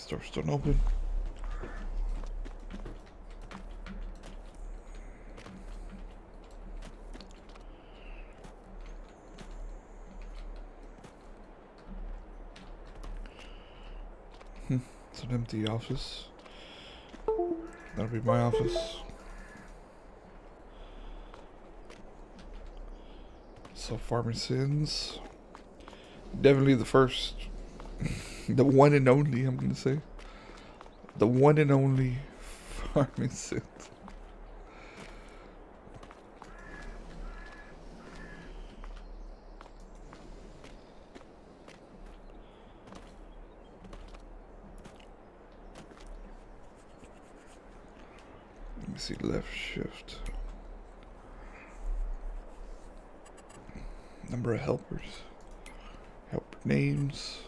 Doors don't open. It's an empty office. That'll be my office. So Farmer Sinz. Definitely the first. The one and only, I'm gonna say. The one and only Farmer Sinz. Let me see, left shift. Number of helpers. Helper names.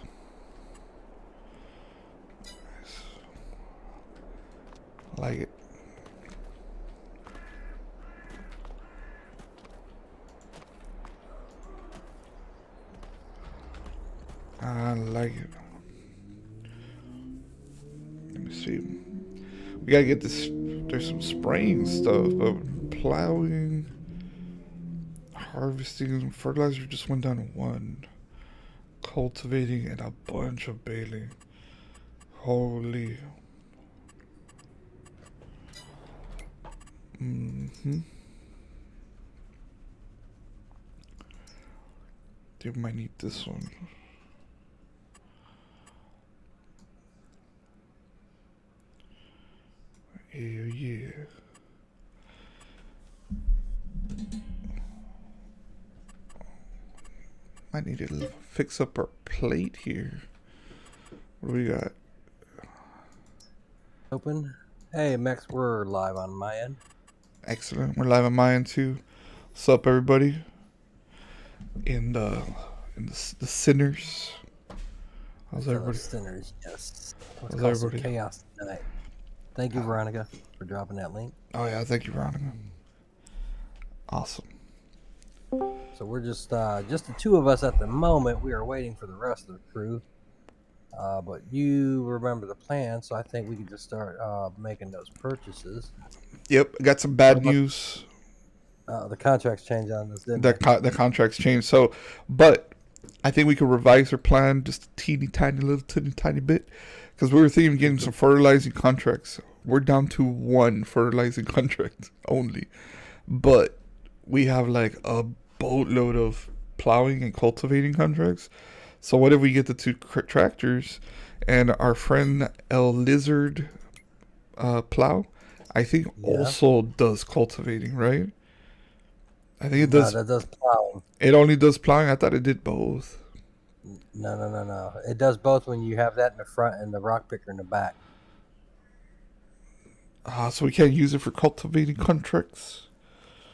Nice. I like it. I like it. Let me see. We gotta get this. There's some spraying stuff, but plowing, harvesting, fertilizer just went down to 1. Cultivating and a bunch of baling. Holy. Dude, might need this one. Hell yeah. I need to fix up our plate here. What do we got? Open. Hey, Max, we're live on my end. Excellent. We're live on my end too. What's up, everybody? In the sinners. How's everybody? Sinners, yes. How's Let's cause some everybody? chaos tonight. Thank you, Veronica, for dropping that link. Oh yeah, thank you, Veronica. Awesome. So we're just the two of us at the moment. We are waiting for the rest of the crew. But you remember the plan, so I think we can just start making those purchases. Yep, I got some bad news. The contracts changed on this, didn't The contracts changed. So, but I think we could revise our plan just a teeny tiny bit, because we were thinking of getting some fertilizing contracts. We're down to 1 fertilizing contract only, but we have like a boatload of plowing and cultivating contracts. So what if we get the 2 tractors and our friend El Lizard plow, I think also does cultivating, right? I think it does. No, that does plowing. It only does plowing? I thought it did both. No. It does both when you have that in the front and the rock picker in the back. So we can't use it for cultivating contracts?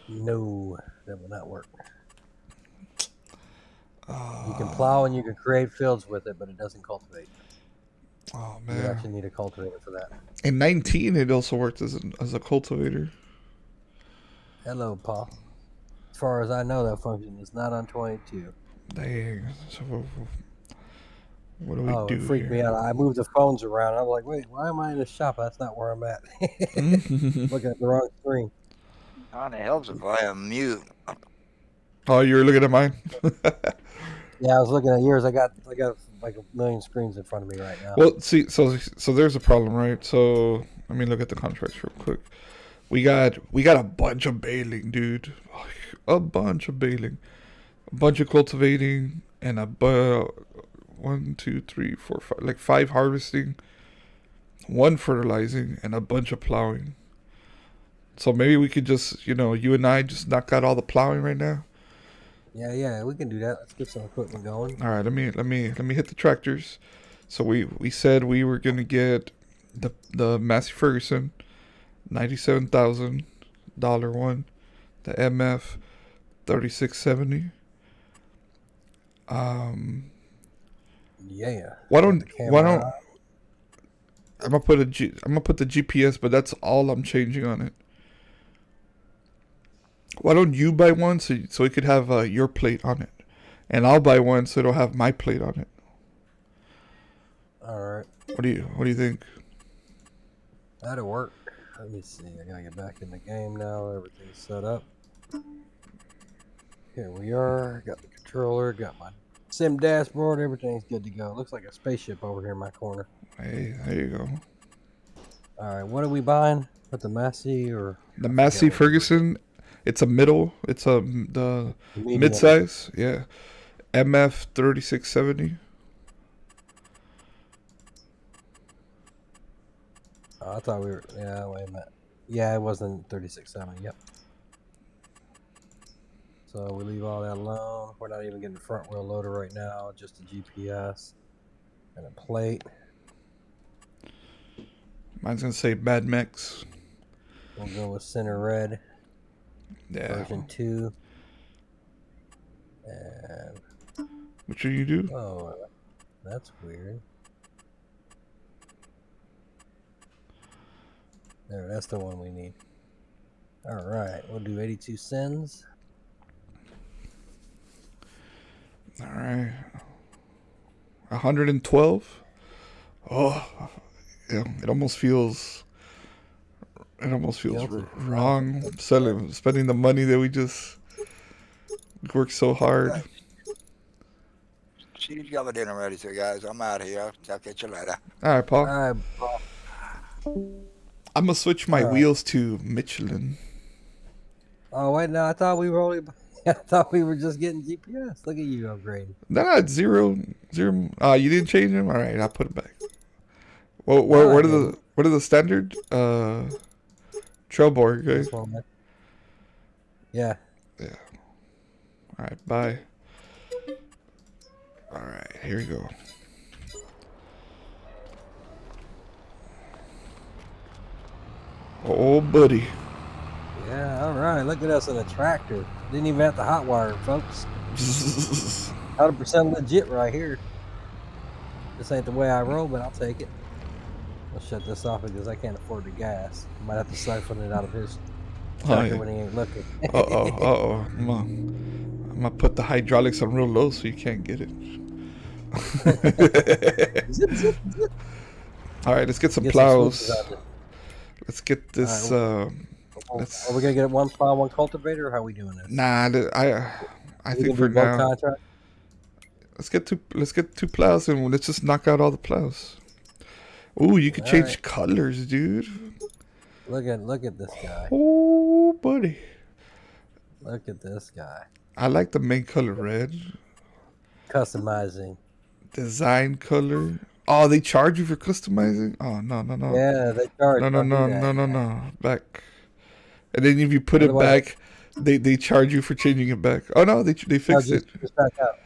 No, that will not work. You can plow and you can create fields with it, but it doesn't cultivate. Oh, You man. actually need a cultivator for that. In 19, it also worked as a cultivator. Hello, Paul. As far as I know, that function is not on 22. Dang. So what do we do it freaked here? me out. I moved the phones around. I'm like, wait, why am I in the shop? That's not where I'm at. Looking at the wrong screen. It helps if I am mute. Oh, you were looking at mine? Yeah, I was looking at yours. I got like a million screens in front of me right now. Well, see, so there's a problem, right? So let me look at the contracts real quick. We got a bunch of baling, dude. A bunch of baling, a bunch of cultivating, and 1, 2, 3, 4, 5, like 5 harvesting, 1 fertilizing, and a bunch of plowing. So maybe we could just, you and I just knock out all the plowing right now. Yeah, we can do that. Let's get some equipment going. All right, let me hit the tractors. So we said we were gonna get the Massey Ferguson, $97,000 one, the MF, $3670. Yeah. Why don't I'm gonna put the GPS, but that's all I'm changing on it. Why don't you buy one so it could have your plate on it, and I'll buy one so it'll have my plate on it. All right. What do you think? That'll work. Let me see. I gotta get back in the game now. Everything's set up. Here we are. Got the controller. Got my sim dashboard. Everything's good to go. Looks like a spaceship over here in my corner. Hey, there you go. All right. What are we buying? With the Massey or The I forget Massey what we were Ferguson. It's a middle. It's the doing. Medium. mid-size. Yeah. MF 3670. Oh, I thought we were. Yeah. Wait a minute. Yeah, it wasn't 3670. Yep. So we leave all that alone. We're not even getting the front wheel loader right now. Just a GPS and a plate. Mine's gonna say Bad Mex. We'll go with center red. Yeah. Version 2. And What should you do? oh, that's weird. There, that's the one we need. All right, we'll do 82 Sinz. All right. 112. Oh, yeah, it almost feels. It almost feels Guilty. wrong spending the money that we just worked so hard. She's got my dinner ready, so guys, I'm out of here. I'll catch you later. All right, Paul. All right, I'm gonna switch my All right. wheels to Michelin. oh wait, no, I thought we were only. I thought we were just getting GPS. Look at you upgrading. No, it's zero. You didn't change them. All right, I'll put it back. Well, what are the standard? Trailborg, okay? This one, man. Yeah. Yeah. All right, bye. All right, here we go. Oh, buddy. Yeah, all right. Look at us in a tractor. Didn't even have to hot wire, folks. 100% legit right here. This ain't the way I roll, but I'll take it. I'll shut this off because I can't afford the gas. I might have to siphon it out of his tractor yeah. when he ain't looking. Uh-oh. I'm gonna put the hydraulics on real low so you can't get it. Zip, zip, zip. All right, let's get some Get plows. switches out there. Let's get this. Are we gonna get one plow, one cultivator, or how are we doing this? Nah, I We think can for do one now, contract? let's get two plows and let's just knock out all the plows. Ooh, you could All change right. colors, dude. Look at this guy. Oh, buddy. Look at this guy. I like the main color red. Customizing. Design color. Oh, they charge you for customizing? Oh, no. Yeah, they charge. No. Don't do that. Back. And then if you put it Otherwise- back, they charge you for changing it back. Oh, no, they No, fixed it. just back out.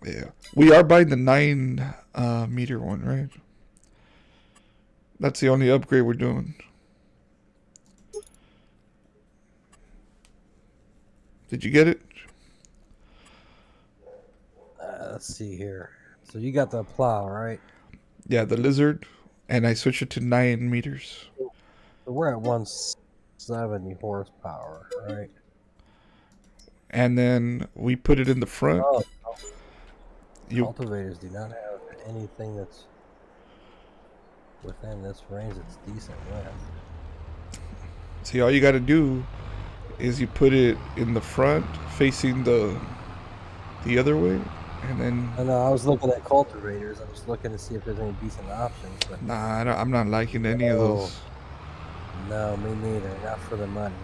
Yeah. We are buying the 9 meter one, right? That's the only upgrade we're doing. Did you get it? Let's see here. So you got the plow, right? Yeah, the lizard. And I switched it to 9 meters. So we're at 170 horsepower, right? And then we put it in the front. Oh, You cultivators do not have anything that's within this range that's decent with. see, all you got to do is you put it in the front, facing the other way, and then I know, I was looking at cultivators. I was looking to see if there's any decent options. But nah, I'm not liking any of those. no, me neither. Not for the money.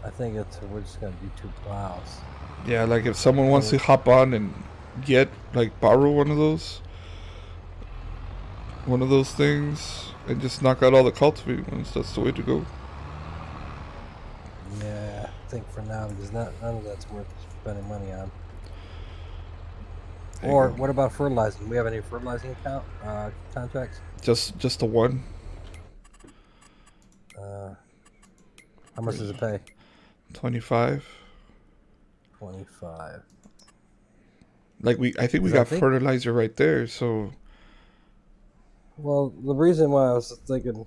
I think we're just gonna do 2 plows. Yeah, like if someone wants to hop on and borrow one of those things and just knock out all the cultivating ones, that's the way to go. Yeah, I think for now because none of that's worth spending money on. There you Or go. what about fertilizing? Do we have any fertilizing contracts? Just the one. How much does it pay? 25. 25. I think we Is that got big? fertilizer right there, so Well, the reason why I was thinking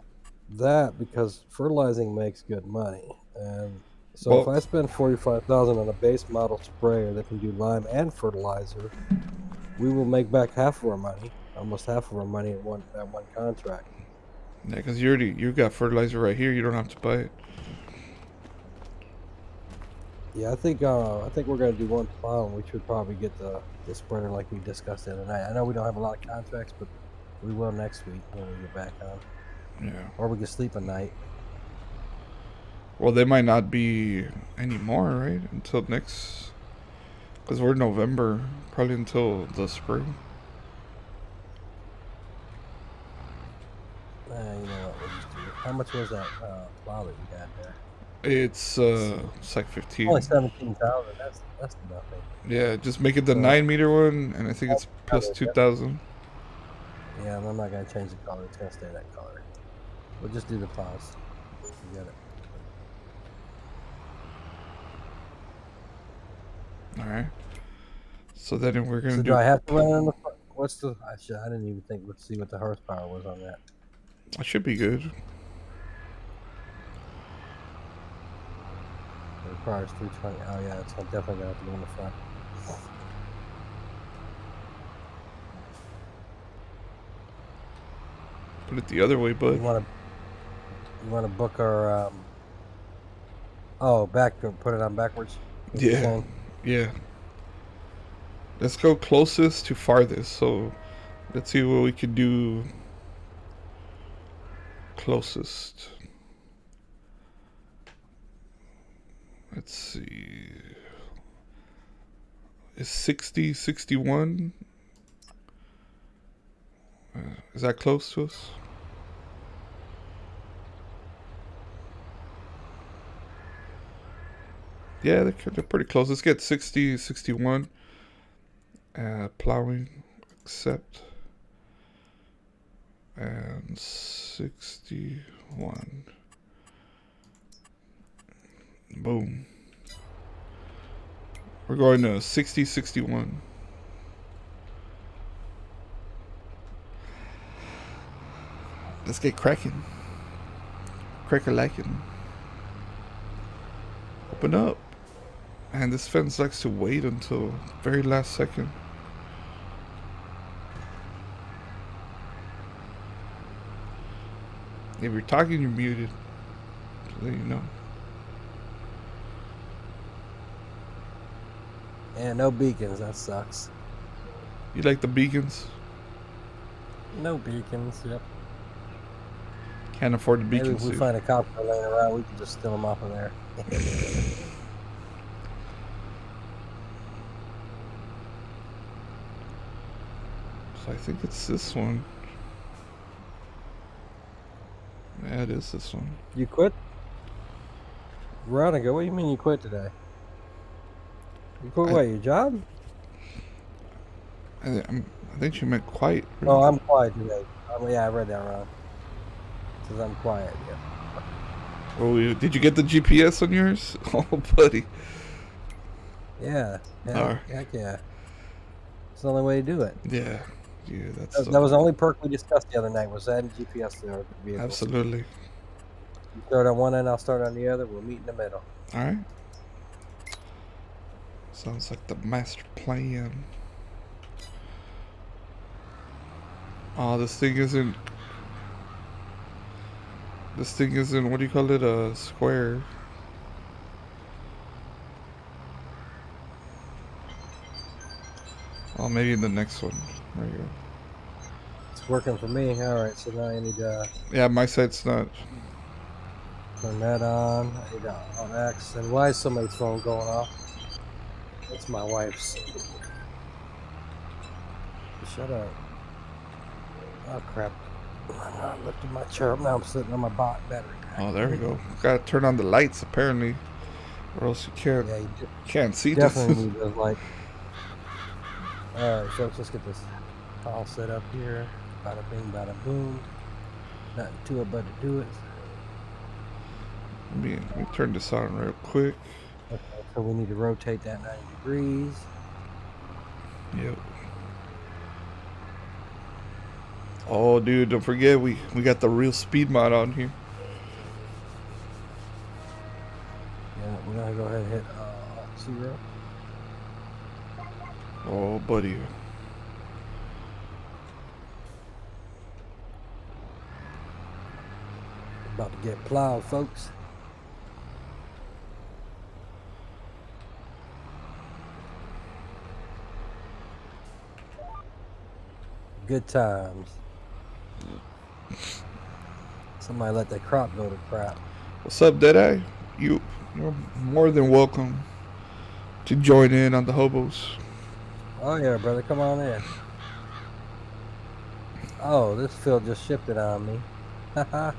that because fertilizing makes good money, and so if Well- I spend $45,000 on a base model sprayer that can do lime and fertilizer, we will make back half of our money, almost half of our money in that one contract. Yeah, because you got fertilizer right here. You don't have to buy it. Yeah, I think we're gonna do one plow, and we should probably get the spreader like we discussed the other night. I know we don't have a lot of contracts, but we will next week when we get back on, Yeah. or we can sleep a night. Well, they might not be anymore, right? Until next, because we're November, probably until the spring. You know what? We'll just do it. How much was that plow that you had there? It's like 15. Only 17,000. That's nothing. Yeah, just make it the So- 9-meter one, and I think it's plus 2,000. Yeah, and I'm not gonna change the color. It's gonna stay that color. We'll just do the plows. You get it. All right. So then we're gonna So do. do I have to run in the front? What's the? I didn't even think. Let's see what the horsepower was on that. That should be good. It requires 320. Oh yeah, it's definitely gonna have to go in the front. Put it the other way, You bud. want to book our put it on backwards. What you're Yeah. saying? Yeah. Let's go closest to farthest. So let's see what we can do closest. Let's see. Is 60, 61? Is that close to us? Yeah, they're pretty close. Let's get 60, 61. Plowing, accept. And 61. Boom. We're going to 60, 61. Let's get cracking. Crack-a-lackin'. Open up. And this fence likes to wait until very last second. If you're talking, you're muted. So there you know. Yeah, no beacons. That sucks. You like the beacons? No beacons. Yep. Can't afford the Maybe beacons. if we dude. find a cop car laying around, we can just steal them off of there. So I think it's this one. Yeah, it is this one. You quit? Veronica, what do you mean you quit today? You quit what, your job? I think she meant quiet. Oh, I'm quiet today. Yeah, I read that wrong. It says I'm quiet, yeah. Oh, did you get the GPS on yours? Oh, buddy. Yeah, Alright. heck yeah. It's the only way to do it. Yeah. Yeah, that's That was the only perk we discussed the other night, was adding GPS to our vehicle. absolutely. You start on one end, I'll start on the other. We'll meet in the middle. All right. Sounds like the master plan. Oh, this thing isn't. This thing isn't. What do you call it? A square. Oh, maybe in the next one. There you go. It's working for me. All right, so now I need to Yeah, my side's not. turn that on. I need to on X. And why is somebody's phone going off? It's my wife's. Shut up. Oh crap. I'm not lifting my chair up now. I'm sitting on my battery. Oh, there we go. Gotta turn on the lights apparently, or else you can't Yeah, you can't see definitely this. need those lights. Alright, so let's just get this all set up here. Bada bing, bada boom. Nothing to it but to do it. Let me turn this on real quick. Okay, so we need to rotate that 90 degrees. Yep. Oh, dude, don't forget we got the real speed mod on here. Yeah, we're gonna go ahead and hit 0. Oh, buddy. About to get plowed, folks. Good times. Somebody let that crop go to crap. What's up, Deadeye? You're more than welcome to join in on the Hobos. Oh yeah, brother, come on in. Oh, this field just shifted on me. Haha.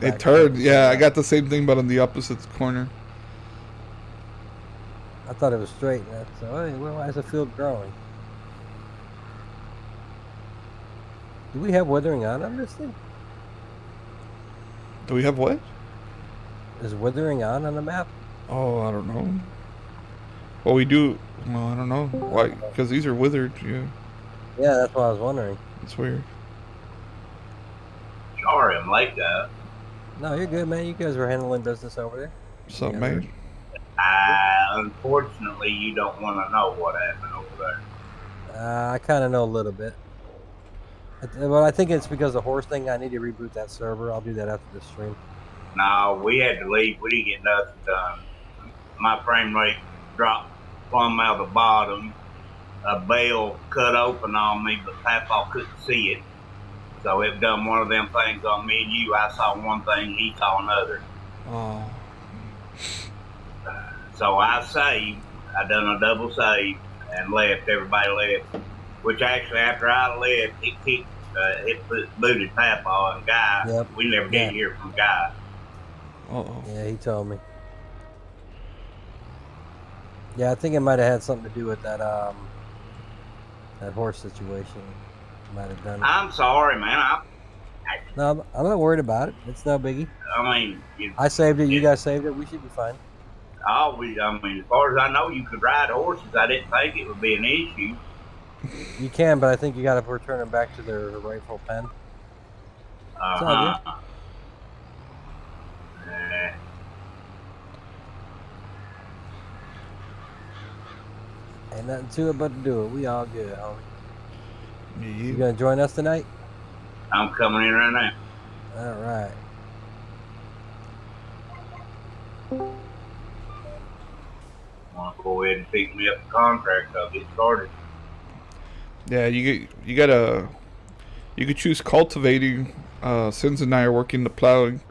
It turned. Yeah, I got the same thing, but on the opposite corner. I thought it was straight. So, hey, why is the field growing? Do we have withering on this thing? Do we have what? Is withering on the map? Oh, I don't know. Well, we do. Well, I don't know. Why? Because these are withered. Yeah. Yeah, that's what I was wondering. It's weird. Sorry, I'm like that. No, you're good, man. You guys were handling business over there. What's up, man? Unfortunately, you don't want to know what happened over there. I kind of know a little bit. Well, I think it's because of the horse thing. I need to reboot that server. I'll do that after the stream. No, we had to leave. We didn't get nothing done. My frame rate dropped plumb out the bottom. A bale cut open on me, but Papa couldn't see it. So it done one of them things on me and you. I saw one thing, he saw another. Oh. So I saved. I done a double save and left. Everybody left. Which actually, after I left, it booted Papa and Guy. Yep. We never did hear from Guy. Uh-oh. Yeah, he told me. Yeah, I think it might have had something to do with that that horse situation. Might have done it. I'm sorry, man. No, I'm not worried about it. It's no biggie. I mean, I saved it. You guys saved it. We should be fine. I mean, as far as I know, you could ride horses. I didn't think it would be an issue. You can, but I think you got to return them back to their rightful pen. It's all good. Ain't nothing to it but to do it. We all good, homie. You gonna join us tonight? I'm coming in right now. All right. Want to go ahead and pick me up the contract? I'll get started. Yeah, you could choose cultivating. Sinz and I are working the plowing.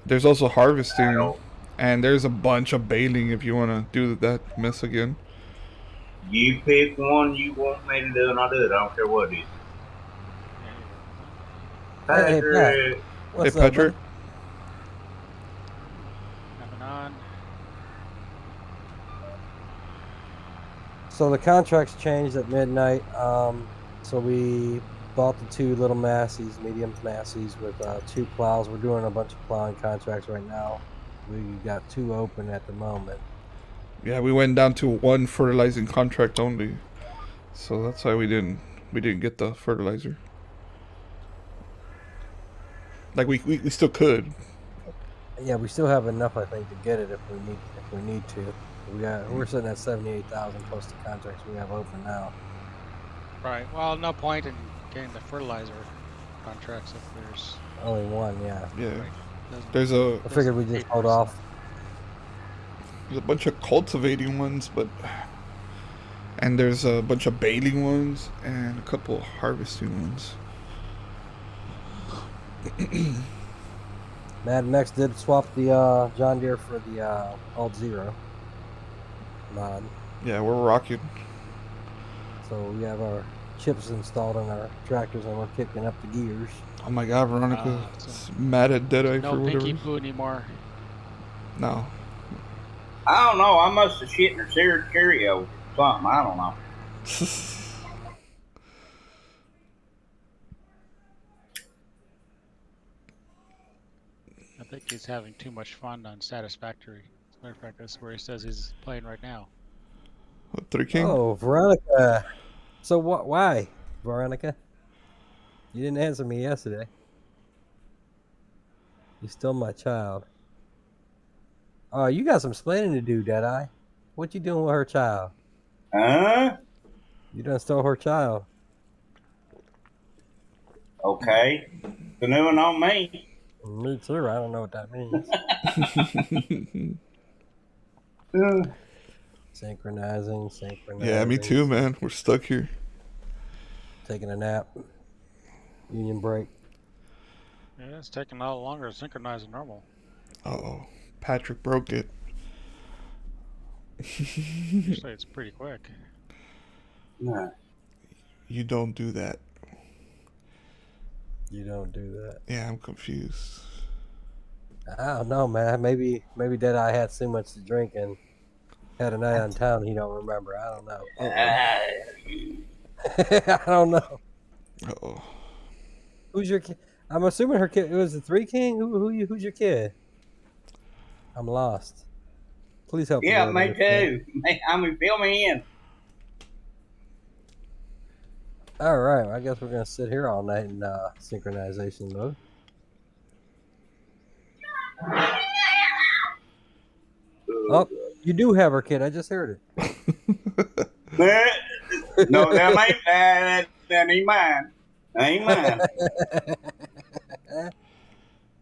There's also harvesting, and there's a bunch of baling if you want to do that mess again. You pick one you want me to do, and I'll do it. I don't care what it is. Hey, Patrick. What's Hey, Patrick. Coming on. So the contracts changed at midnight. So we bought the 2 little Massies, medium Massies with 2 plows. We're doing a bunch of plowing contracts right now. We got 2 open at the moment. Yeah, we went down to 1 fertilizing contract only, so that's why we didn't get the fertilizer. Like we still could. Yeah, we still have enough, I think, to get it if we need to. We're sitting at 78,000 plus the contracts we have open now. Right. Well, no point in getting the fertilizer contracts if there's Only 1, yeah. Yeah. doesn't- There's a I figured we just hold off. there's a bunch of cultivating ones, and there's a bunch of baling ones and a couple of harvesting ones. Mad Max did swap the John Deere for the Alt Zero mod. Yeah, we're rocking. So we have our chips installed on our tractors and we're kicking up the gears. Oh my God, Veronica is mad at Deadeye no for whatever. pinky poo anymore. No. I don't know. I must have shit in her Cheerios or something. I don't know. I think he's having too much fun on Satisfactory. As a matter of fact, that's where he says he's playing right now. What, 3 King? Oh, Veronica. So what? Why, Veronica? You didn't answer me yesterday. You're still my child. Oh, you got some explaining to do, Deadeye. What you doing with her child? Huh? You done stole her child. Okay. Canoeing on me. Me too. I don't know what that means. Synchronizing. Yeah, me too, man. We're stuck here. Taking a nap. Union break. Yeah, it's taking a lot longer to synchronize than normal. Uh-oh. Patrick broke it. Usually it's pretty quick. Nah. You don't do that. You don't do that. Yeah, I'm confused. I don't know, man. Maybe Deadeye had too much to drink and had a night on town he don't remember. I don't know. I don't know. Uh-oh. Who's your kid? I'm assuming her kid. It was the Three King. Who's your kid? I'm lost. Please help me. Yeah, me too. I mean, fill me in. All right. I guess we're gonna sit here all night in synchronization mode. Oh, you do have her kid. I just heard it. No, that ain't mine. That ain't mine.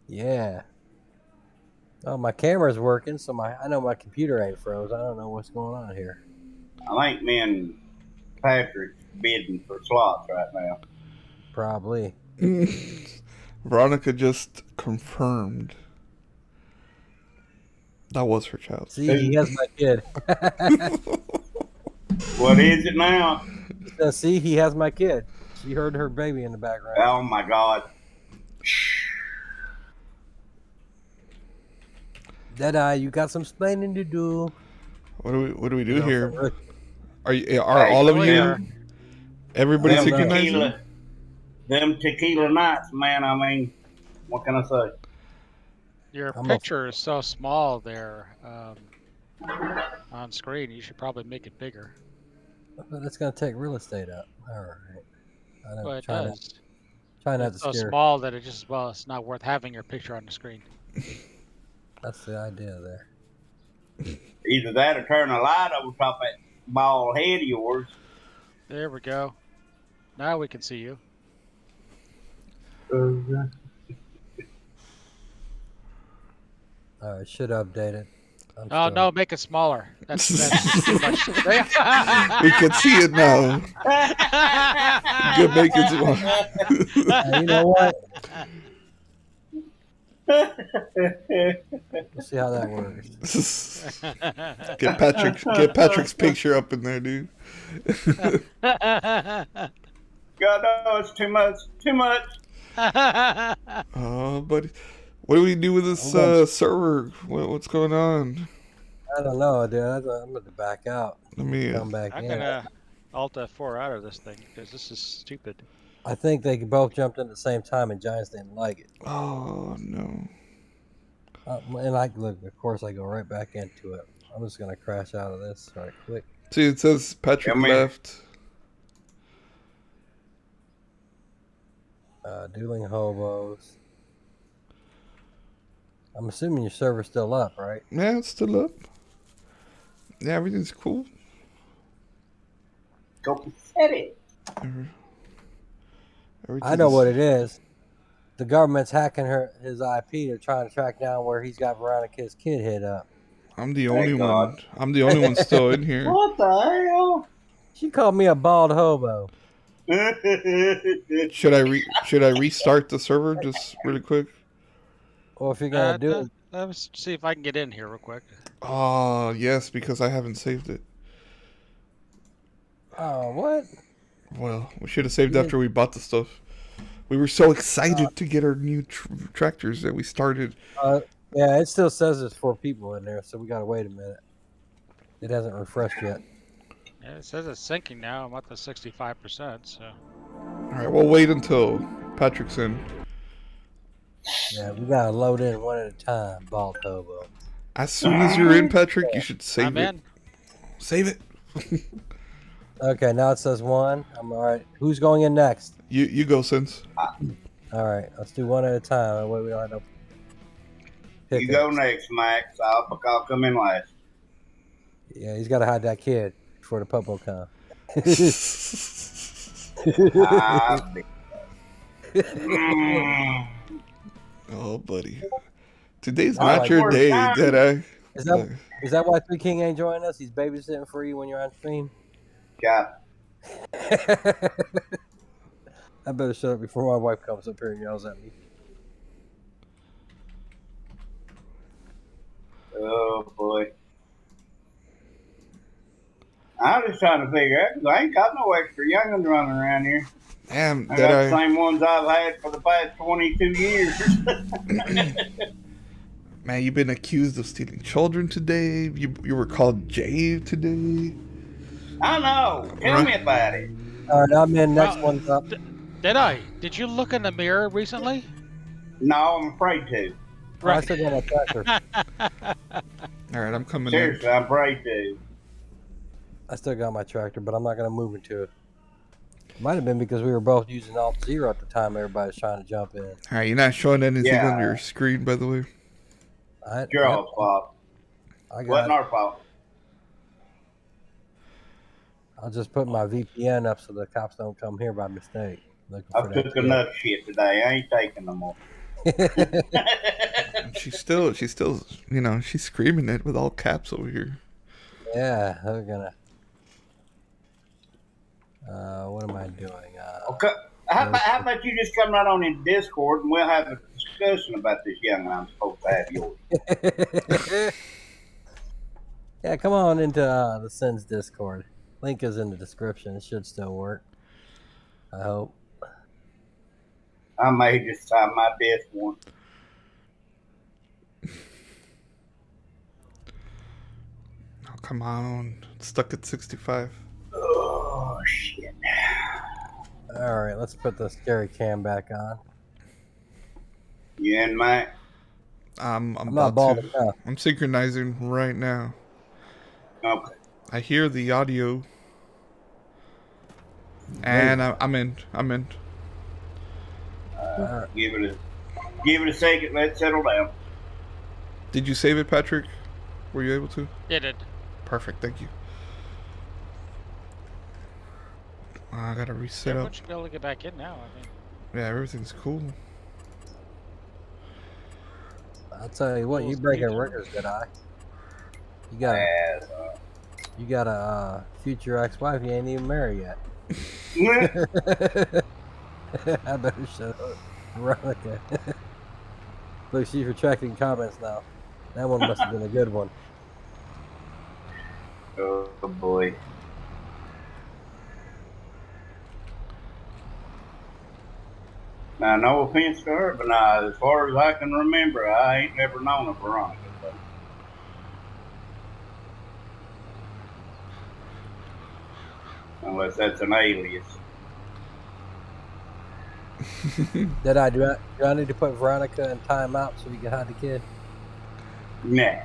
Yeah. Oh, my camera's working, so I know my computer ain't froze. I don't know what's going on here. I think me and Patrick bidding for slots right now. Probably. Veronica just confirmed that was her child. See, he has my kid. What is it now? See, he has my kid. She heard her baby in the background. Oh my God. Deadeye, you got some explaining to do. What do we do here? Some- Are all of you? Here. Everybody Them synchronizing? tequila nights, man. I mean, what can I say? Your I'm picture is so small there on screen. You should probably make it bigger. But it's going to take real estate up. All right. I know. But it Try does. not to It's so scare. small that it just, well, it's not worth having your picture on the screen. That's the idea there. Either that or turn a light over top of that bald head of yours. There we go. Now we can see you. All right. Should update it. Oh, no, make it smaller. That's too much. We can see it now. Good, make it small. You know what? We'll see how that works. Get Patrick's picture up in there, dude. God, no, it's too much. Too much. Oh, buddy. What do we do with this server? What's going on? I don't know, dude. I'm going to back out. Let me. Come back I'm in. going to Alt F4 out of this thing because this is stupid. I think they both jumped in at the same time and Giants didn't like it. Oh no. And look, of course, I go right back into it. I'm just going to crash out of this right quick. See, it says Patrick Come here. left. Dueling Hobos. I'm assuming your server's still up, right? Yeah, it's still up. Yeah, everything's cool. Go set it. I know what it is. The government's hacking his IP. They're trying to track down where he's got Veronica's kid hid up. I'm the only God. one. I'm the only one still in here. What the hell? She called me a bald hobo. Should I restart the server just really quick? Or if you're gonna do it, Let's see if I can get in here real quick. Oh yes, because I haven't saved it. oh what? Well, we should have saved after we bought the stuff. We were so excited to get our new tractors that we started. Yeah, it still says there's 4 people in there, so we gotta wait a minute. It hasn't refreshed yet. Yeah, it says it's syncing now. I'm up to 65%. So All right, we'll wait until Patrick's in. Yeah, we gotta load in one at a time, bald hobo. As soon as you're in, Patrick, you should save I'm it. in. Save it. Okay, now it says 1. I'm all right. Who's going in next? You go, Sinz. All right, let's do one at a time. That way we don't have no You go next, Max. I'll come in last. Yeah, he's got to hide that kid before the popo come. Oh, buddy. Today's Oh, not like your first day, time. Deadeye. Is that why Three King ain't joining us? He's babysitting for you when you're on stream. God. I better shut up before my wife comes up here and yells at me. Oh boy. I'm just trying to figure out 'cause I ain't got no extra young'uns running around here. Damn, I got the Deadeye. same ones I've had for the past 22 years. Man, you've been accused of stealing children today. You were called Jay today. I know. Tell me about it. All right, I'm in. Next Well, one's up. Did you look in the mirror recently? No, I'm afraid to. Oh, I still got my tractor. All right, I'm coming Seriously, I'm afraid to. I still got my tractor, but I'm not going to move into it. Might have been because we were both using Alt-0 at the time everybody was trying to jump in. in. All right, you're not showing anything Yeah. on your screen, by the way. Your all's fault. I got Wasn't it. our fault. I'll just put my VPN up so the cops don't come here by mistake. Looking I for that took kid. enough shit today. I ain't taking no more. She's still, you know, she's screaming it with all caps over here. Yeah, we're gonna. What am I doing? Okay. How about you just come right on in Discord and we'll have a discussion about this young I'm supposed to have yours. Yeah, come on into the Sinz Discord. Link is in the description. It should still work. I hope. I may just try my best one. Oh, come on. It's stuck at 65. Oh shit. All right, let's put the scary cam back on. You and Mike? I'm I'm not about bald to. enough. I'm synchronizing right now. Okay. I hear the audio. And I'm in. Give it a second. Let's settle down. Did you save it, Patrick? Were you able to? Yeah, did. Perfect, thank you. I gotta reset Everyone up. should be able to get back in now. I mean, Yeah, everything's cool. I'll tell you what, you breaking records, good eye. You got a future ex-wife you ain't even married yet. I better shut up. Veronica. Look, she's retracting comments now. That one must have been a good one. Oh boy. Now, no offense to her, but now, as far as I can remember, I ain't never known a Veronica. So. Unless that's an alias. Do I need to put Veronica in timeout so we can hide the kid? Nah.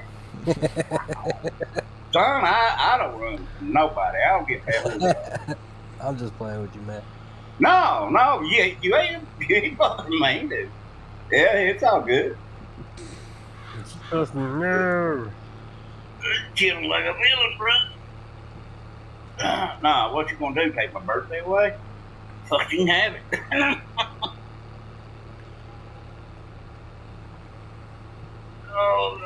Son, I don't run from nobody. I don't get that. I'm just playing with you, man. No, you ain't fucking mean, dude. Yeah, it's all good. No. Chilling like a villain, bro. Nah, what you gonna do? Take my birthday away? Fucking have it. Oh,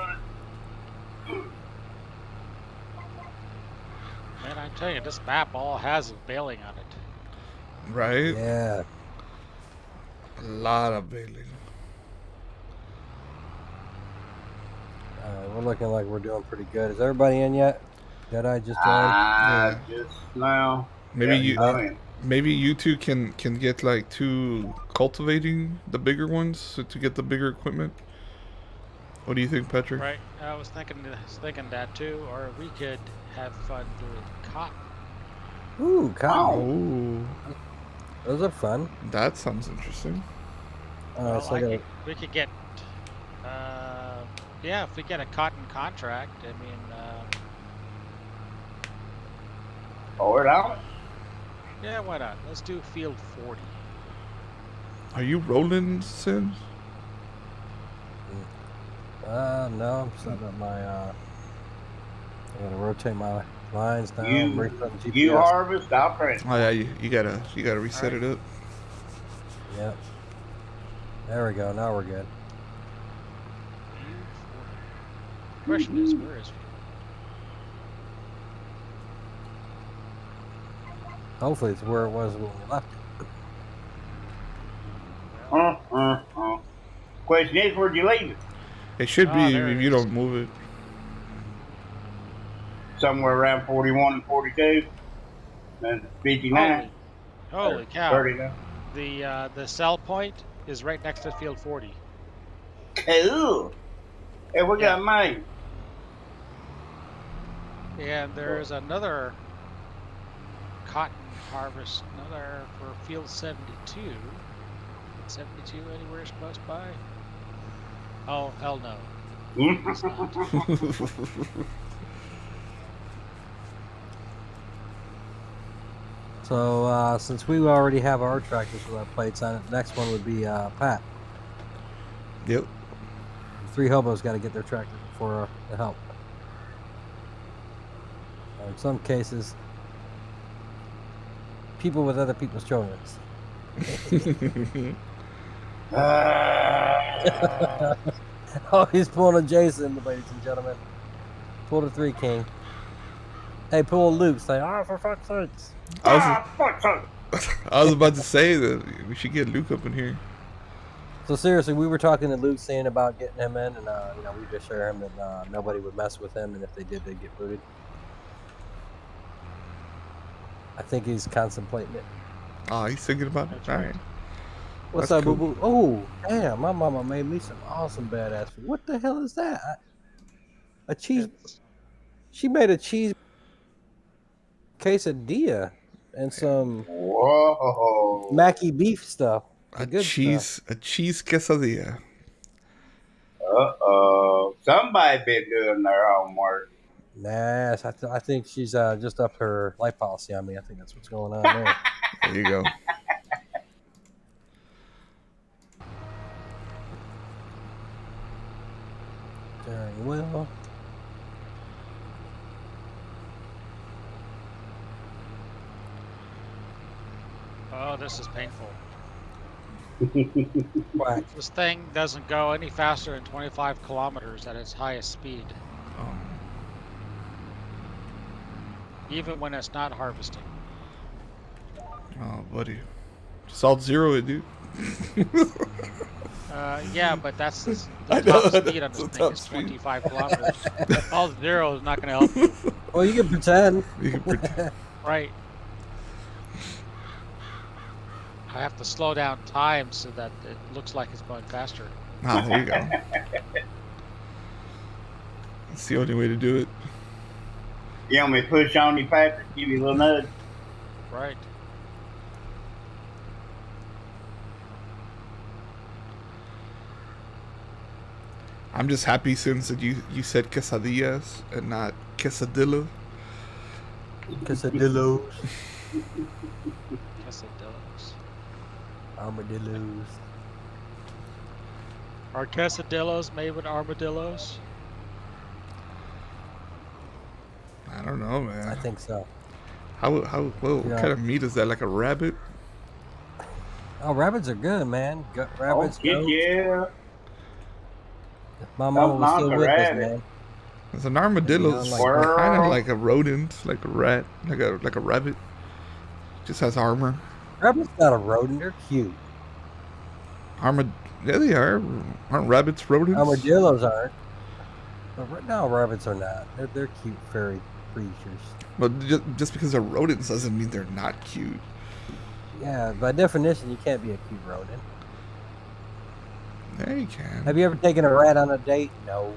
man, I tell you, this map all has bailing on it. Right? Yeah. A lot of bailing. We're looking like we're doing pretty good. Is everybody in yet? Did I just join? Just now. Maybe Yeah, maybe you two can get like two cultivating the bigger ones to get the bigger equipment. What do you think, Patrick? Right. I was thinking that too, or we could have fun doing cotton. Ooh, cotton. Oh, Those are fun. that sounds interesting. Well, So we could get, yeah, if we get a cotton contract, I mean, Forward on. yeah, why not? Let's do field 40. Are you rolling, Sin? no, I'm setting up my, I gotta rotate my lines now. I'm resetting GPS. You harvest, I'll print. Oh yeah, you gotta reset it up. Yep. There we go. Now we're good. Question is, where is fuel? Hopefully it's where it was when we left it. Question is, where'd you leave it? It should Oh, be there if it you is. don't move it. Somewhere around 41 and 42. Then 59. Holy cow! 39. The sell point is right next to field 40. Cool. Hey, we got mine. And there's another cotton harvest, another for field 72. 72 anywhere close by? Oh, hell no. It's not. So since we already have our tractors with our plates on it, the next one would be Pat. Yep. 3 hobos got to get their tractor for the help. Or in some cases, people with other people's children. Oh, he's pulling a Jason, ladies and gentlemen. Pull the 3 King. Hey, pull a Luke. Say, for fuck's sakes. I was about to say that we should get Luke up in here. So seriously, we were talking to Luke saying about getting him in, and we just assure him that nobody would mess with him, and if they did, they'd get booted. I think he's contemplating it. Oh, he's thinking about it. That's All right. right. What's That's up, cool. boo boo? Oh, damn! My mama made me some awesome badass food. What the hell is that? A cheese? It's- She made a cheese quesadilla and some Whoa. Mackie beef stuff. The A good cheese quesadilla. Somebody been doing their homework. Nah, I think she's just up her life policy on me. I think that's what's going on there. There you go. Steering wheel. Oh, this is painful. Quack. This thing doesn't go any faster than 25 kilometers at its highest speed, Oh, even when it's not harvesting. oh, buddy. Salt zero it, dude. Yeah, but that's the I know, top speed on that's this the thing top is speed. 25 kilometers. All zero is not going to help you. Well, you can pretend. You can pretend. Right. I have to slow down time so that it looks like it's going faster. Ah, there you go. That's the only way to do it. You want me to push on you, Patrick? Give you a little nudge? Right. I'm just happy since that you said quesadillas and not quesadilla. Quesadillos. Quesadillos. Armadillos. Are quesadillos made with armadillos? I don't know, I man. think so. What Yeah. kind of meat is that? Like a rabbit? Oh, rabbits are good, man. Oh, Rabbits. shit, goats. yeah. My mama was Not still the with us, rabbit. man. It's an armadillo. It's Yeah, like- kind of like a rodent, like a rat, like a rabbit. Just has armor. Rabbits not a rodent. They're cute. Yeah, they are. Aren't rabbits rodents? Armadillos aren't. But no, rabbits are not. They're cute furry creatures. But just because they're rodents doesn't mean they're not cute. Yeah, by definition, you can't be a cute rodent. There you can. Have you ever taken a rat on a date? No.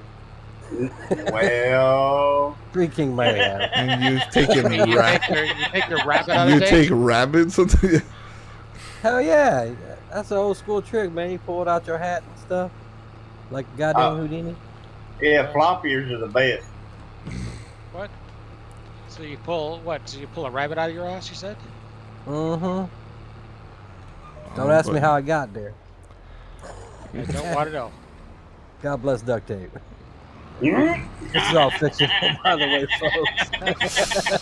Well, 3 King may have. And you've taken You rat. take your rabbit on a You date? take rabbits. Hell yeah. That's an old school trick, man. You pulled out your hat and stuff. Like a goddamn Houdini. yeah, floppiers are the best. What? So you pull what? So you pull a rabbit out of your ass? You said? Mm-hmm. Don't ask me how I got there. I don't want to know. God bless duct tape. Hmm? This is all fictional, by the way, folks.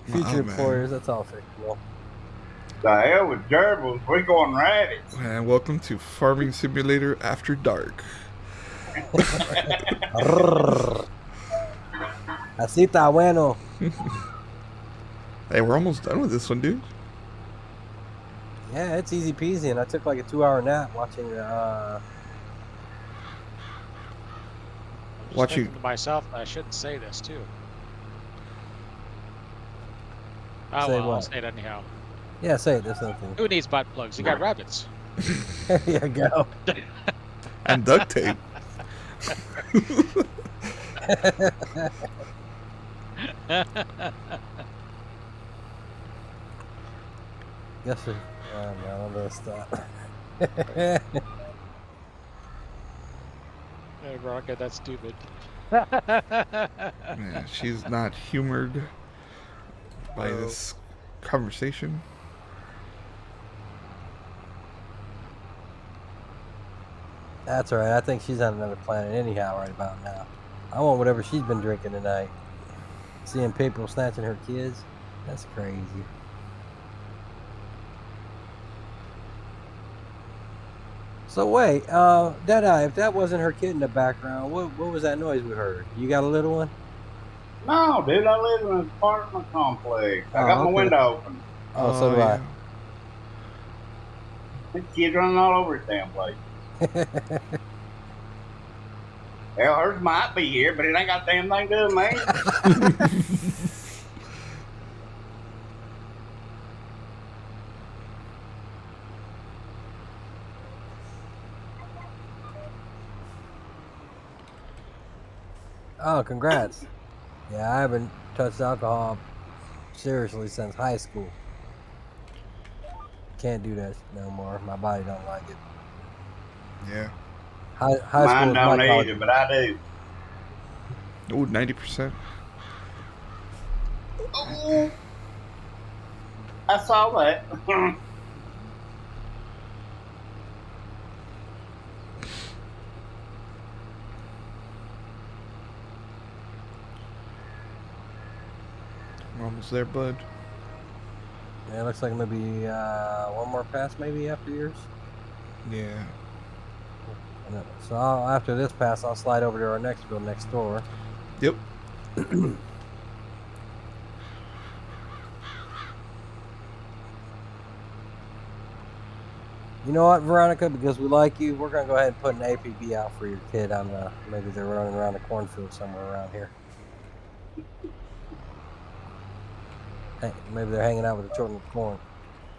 Future man. employers, that's all fictional. The hell with gerbils? We're going rabbits. And welcome to Farming Simulator After Dark. Así está bueno. Hey, we're almost done with this one, dude. Yeah, it's easy peasy, and I took like a 2-hour nap watching I'm just Watching- thinking to myself, I shouldn't say this too. Oh, Say well, I'll what? say it anyhow. Yeah, say it. There's nothing. Who needs butt plugs? You got rabbits. There you go. And duct tape. Yes, sir. No, I'm gonna stop. Hey, Veronica, that's stupid. Yeah, she's not humored by Oh. this conversation. That's all right. I think she's on another planet anyhow right about now. I want whatever she's been drinking tonight. Seeing people snatching her kids. That's crazy. So wait, Deadeye, if that wasn't her kid in the background, what was that noise we heard? You got a little one? No, dude, I live in an apartment complex. I Oh, got my okay. window open. Oh, so do yeah. The kids running all over the damn place. I. Hell, hers might be here, but it ain't got a damn thing to do with me. Oh, congrats. Yeah, I haven't touched alcohol seriously since high school. Can't do that no more. My body don't like it. Yeah. High school Mine is don't my college. either, but I do. Oh, 90%. Oh, I saw that. We're almost there, bud. Yeah, it looks like maybe one more pass maybe after yours. Yeah. So after this pass, I'll slide over to our next field next door. Yep. You know what, Veronica? Because we like you, we're gonna go ahead and put an APB out for your kid on maybe they're running around the cornfield somewhere around here. Hey, maybe they're hanging out with the children of corn.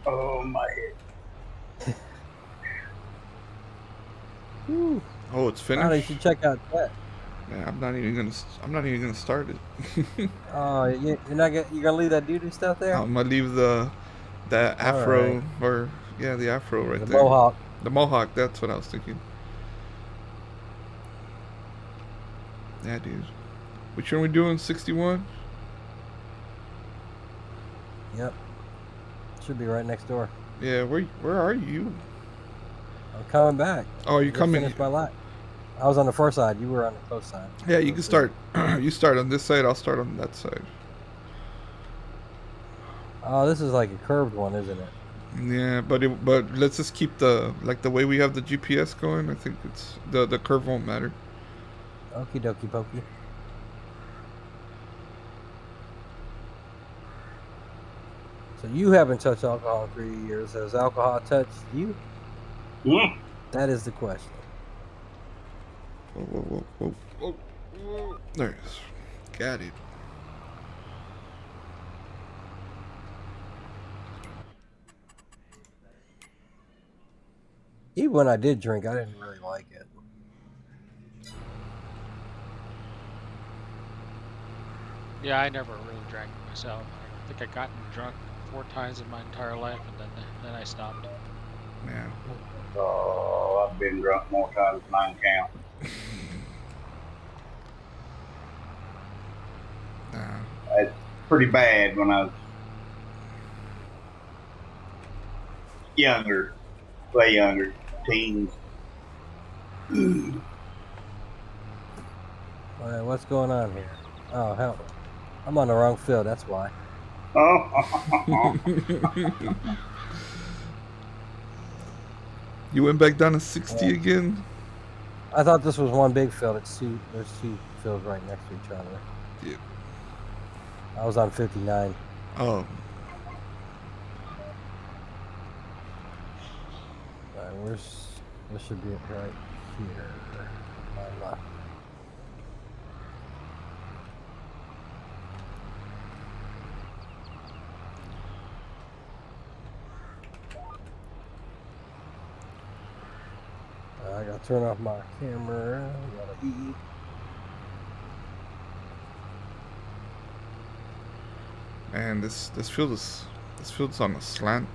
Oh my head. Whew. Oh, it's Oh, you finished. should check out that. Man, I'm not even gonna start it. Oh, you're gonna leave that doo-doo stuff there? I'm gonna leave the afro right. or yeah, the afro right The there. mohawk. The mohawk. That's what I was thinking. Yeah, dude. Which one are we doing? 61. Yep. Should be right next door. Yeah. Where are you? I'm coming back. Oh, you're Just coming. finished my lap. I was on the far side. You were on the close side. Yeah, you can start. You start on this side. I'll start on that side. Oh, this is like a curved one, isn't it? Yeah, but let's just keep the way we have the GPS going. I think it's the curve won't matter. Okie dokie pokey. So you haven't touched alcohol in 3 years. Has alcohol touched you? Mm. That is the question. Whoa. There it is. Got it. Even when I did drink, I didn't really like it. Yeah, I never really drank myself. I think I gotten drunk 4 times in my entire life, and then I stopped. Yeah. Oh, I've been drunk more times than I can count. It's pretty bad when I was younger, way younger, teens. All right, what's going on here? Oh, hell. I'm on the wrong field, that's why. Oh, You went back down to 60 again? I thought this was one big field. It's two. There's two fields right next to each other. Yeah. I was on 59. Oh, Where's this should be it right here. My left. I gotta turn off my camera. Gotta eat. man, this field is on a slant.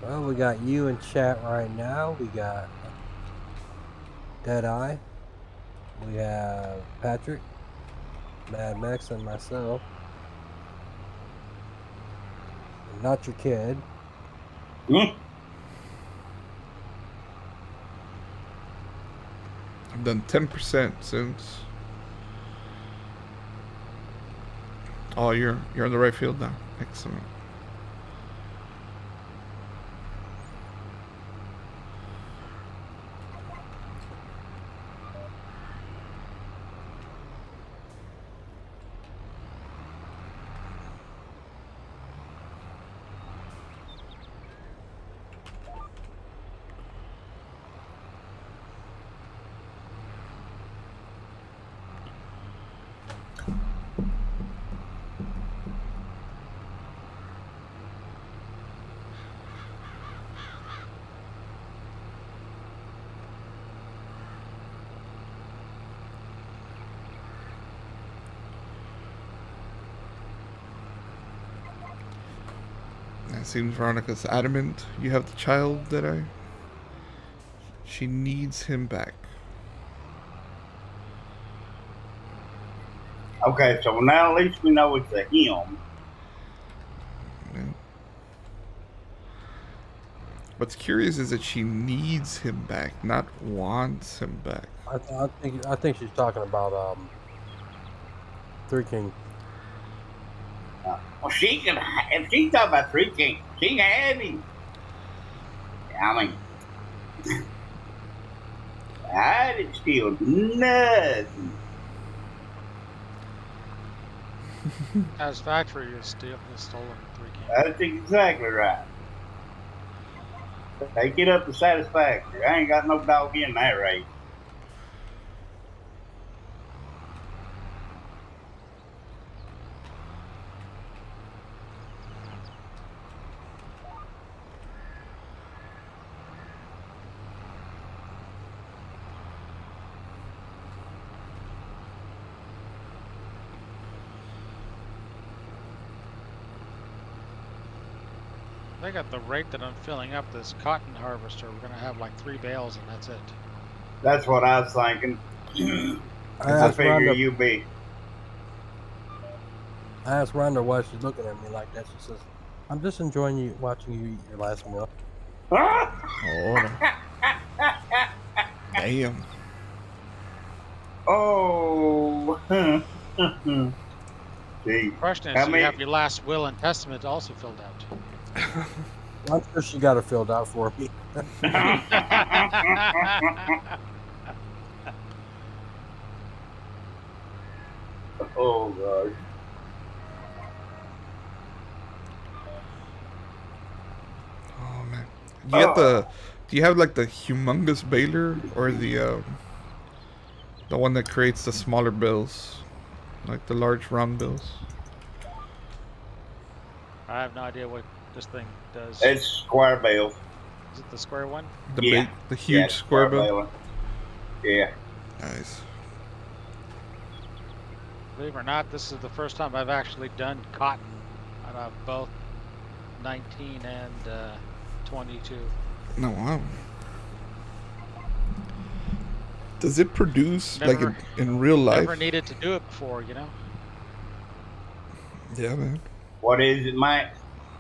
Well, we got you in chat right now. We got Deadeye. We have Patrick, Mad Max, and myself. And not your kid. Hmm? I've done 10% since. Oh, you're in the right field now. Excellent. It seems Veronica's adamant you have the child that she needs him back. Okay, so now at least we know it's a him. Yeah. What's curious is that she needs him back, not wants him back. I think she's talking about Three King. Well, she can. If she's talking about Three King, she can have him. I mean, I didn't steal nothing. Satisfactory is stolen 3 King. That's exactly right. Take it up to Satisfactory. I ain't got no dog in that race. I think at the rate that I'm filling up this cotton harvester, we're gonna have like 3 bales and that's it. That's what I was thinking. I I asked figure Rhonda, you be. I asked Rhonda why she's looking at me like that. She says, "I'm just enjoying you watching you eat your last meal." Oh, damn. Oh. Gee. Question How is, do many- you have your last will and testament also filled out? I'm sure she got it filled out for me. Oh gosh. Oh man. Do you have like the humongous baler or the one that creates the smaller bills? Like the large round bills? I have no idea what this thing does. It's square bale. Is it the square one? The Yeah. big, the huge it's square bill? bale. Yeah. Nice. Believe it or not, this is the first time I've actually done cotton on both 19 and 22. No, wow. Does it produce like Never- in real life? Never needed to do it before, you know? Yeah, man. What is it, Mike?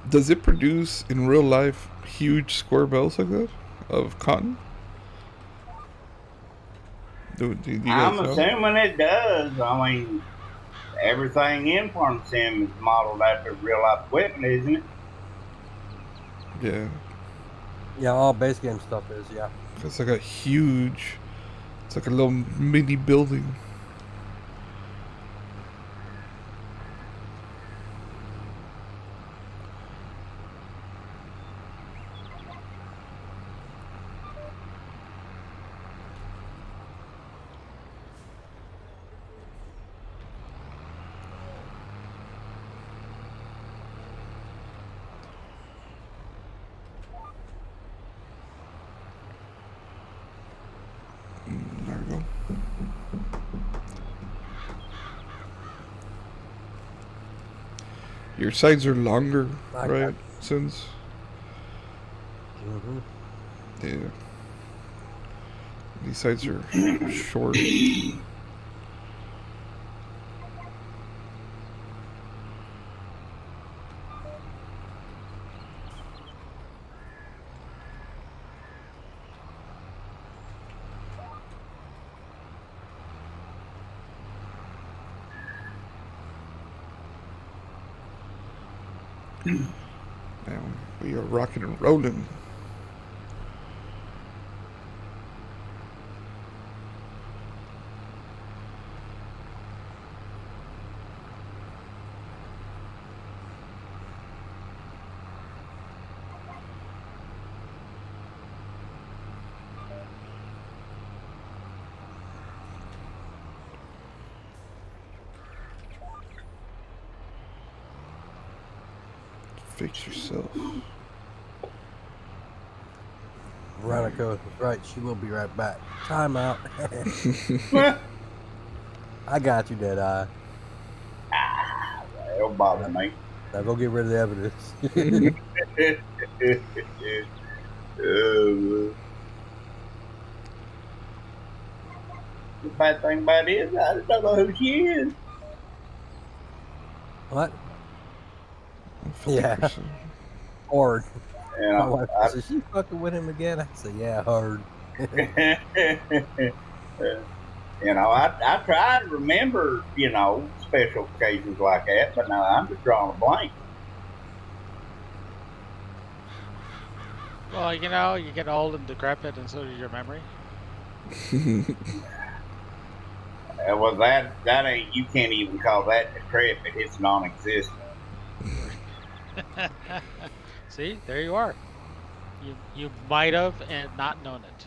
Does it produce in real life huge square bells like that of cotton? Do you I'm guys know? assuming it does. I mean, everything in Farmer Sim is modeled after real life equipment, isn't it? Yeah. Yeah, all base game stuff is, yeah. It's like a huge. It's like a little mini building. There we go. Your sides are longer, I right? Since Mm-hmm. yeah, these sides are short. Now we are rocking and rolling. Fix yourself. Veronica was right. She will be right back. Time out. I got you, Deadeye. Don't bother me. Now go get rid of the evidence. The bad thing about it is I don't know who she is. What? Yeah. 50%. Hard. You My know, wife said, "Is she fucking with him again?" I said, "Yeah, hard." you know, I try to remember, special occasions like that, but no, I'm just drawing a blank. Well, you get old and decrepit, and so does your memory. Well, that ain't, you can't even call that decrepit. It's non-existent. See, there you are. You might have and not known it.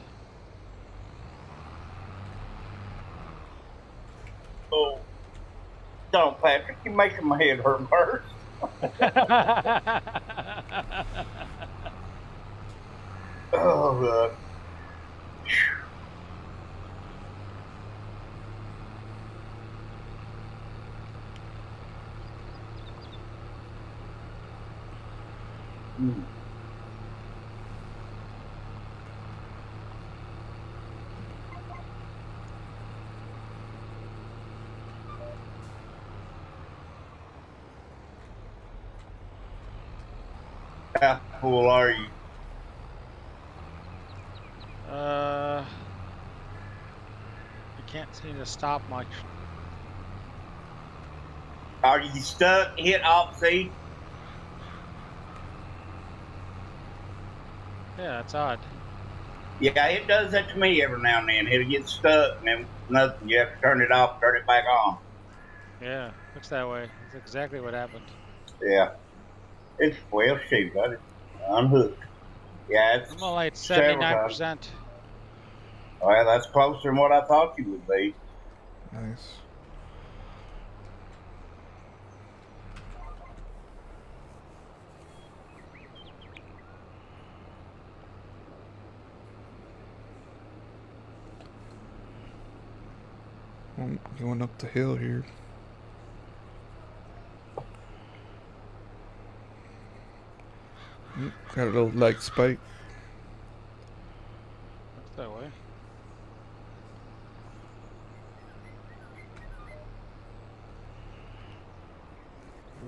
Oh, don't, Patrick. You're making my head hurt worse. Oh, God. Mm. How full are you? I can't seem to stop much. Are you stuck? Hit Alt C. Yeah, that's odd. Yeah, it does that to me every now and then. It'll get stuck, and then nothing. You have to turn it off, turn it back on. Yeah, looks that way. That's exactly what happened. Yeah. It's, well, shoot, I just unhooked. Yeah, it's I'm only at several times. 79%. Well, that's closer than what I thought you would be. Nice. I'm going up the hill here. Got a little leg spike. Looks that way.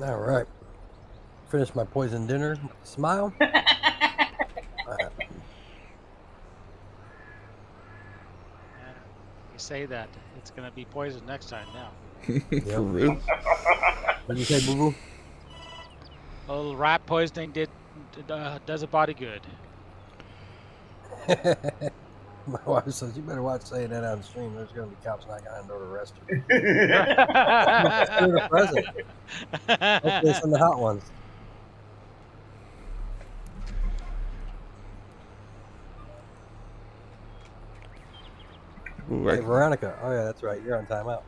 All right. Finish my poison dinner. Smile. say that. It's gonna be poison next time now. For real? What did you say, Boo Boo? A little rat poisoning does a body good. My wife says, you better watch saying that on stream. There's going to be cops knocking on the door to arrest you. You're the president. Hopefully it's in the hot ones. Ooh, Hey, Veronica. Oh, yeah, that's right. You're on timeout.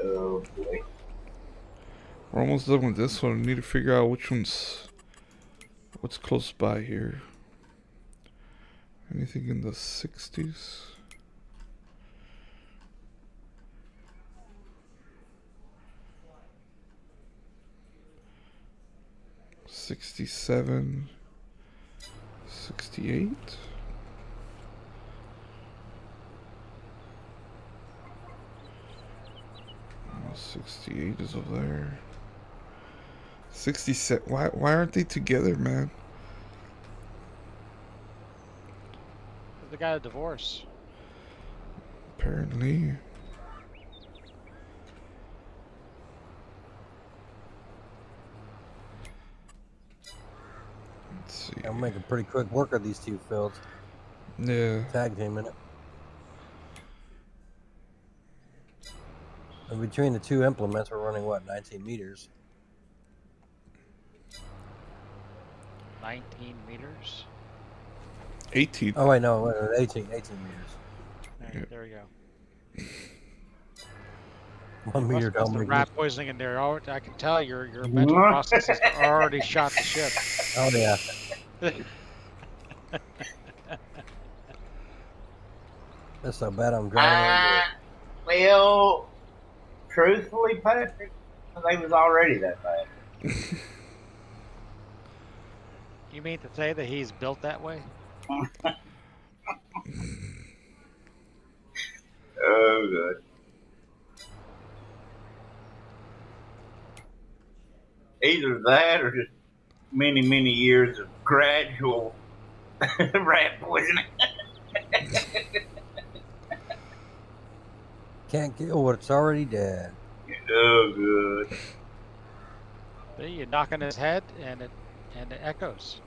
Oh boy. we're almost done with this one. We need to figure out what's close by here. Anything in the 60s? '67, '68. 68 is over there. 67. Why aren't they together, man? They got a divorce. Apparently. Let's see. I'm making pretty quick work of these two fields. Yeah. Tag team in it. And between the two implements, we're running what, 19 meters? 19 meters. 18. Oh, wait, no, 18 meters. Right, there we go. 1 meter Must have don't the make rat much. poisoning in there. I can tell your mental processes already shot the ship. Oh, yeah. That's so bad I'm driving. Well, truthfully, Patrick, they was already that bad. You mean to say that he's built that way? Oh, good. Either that or just many, many years of gradual rat poisoning. Can't kill what's already dead. Oh, good. See, you knock on his head and it echoes.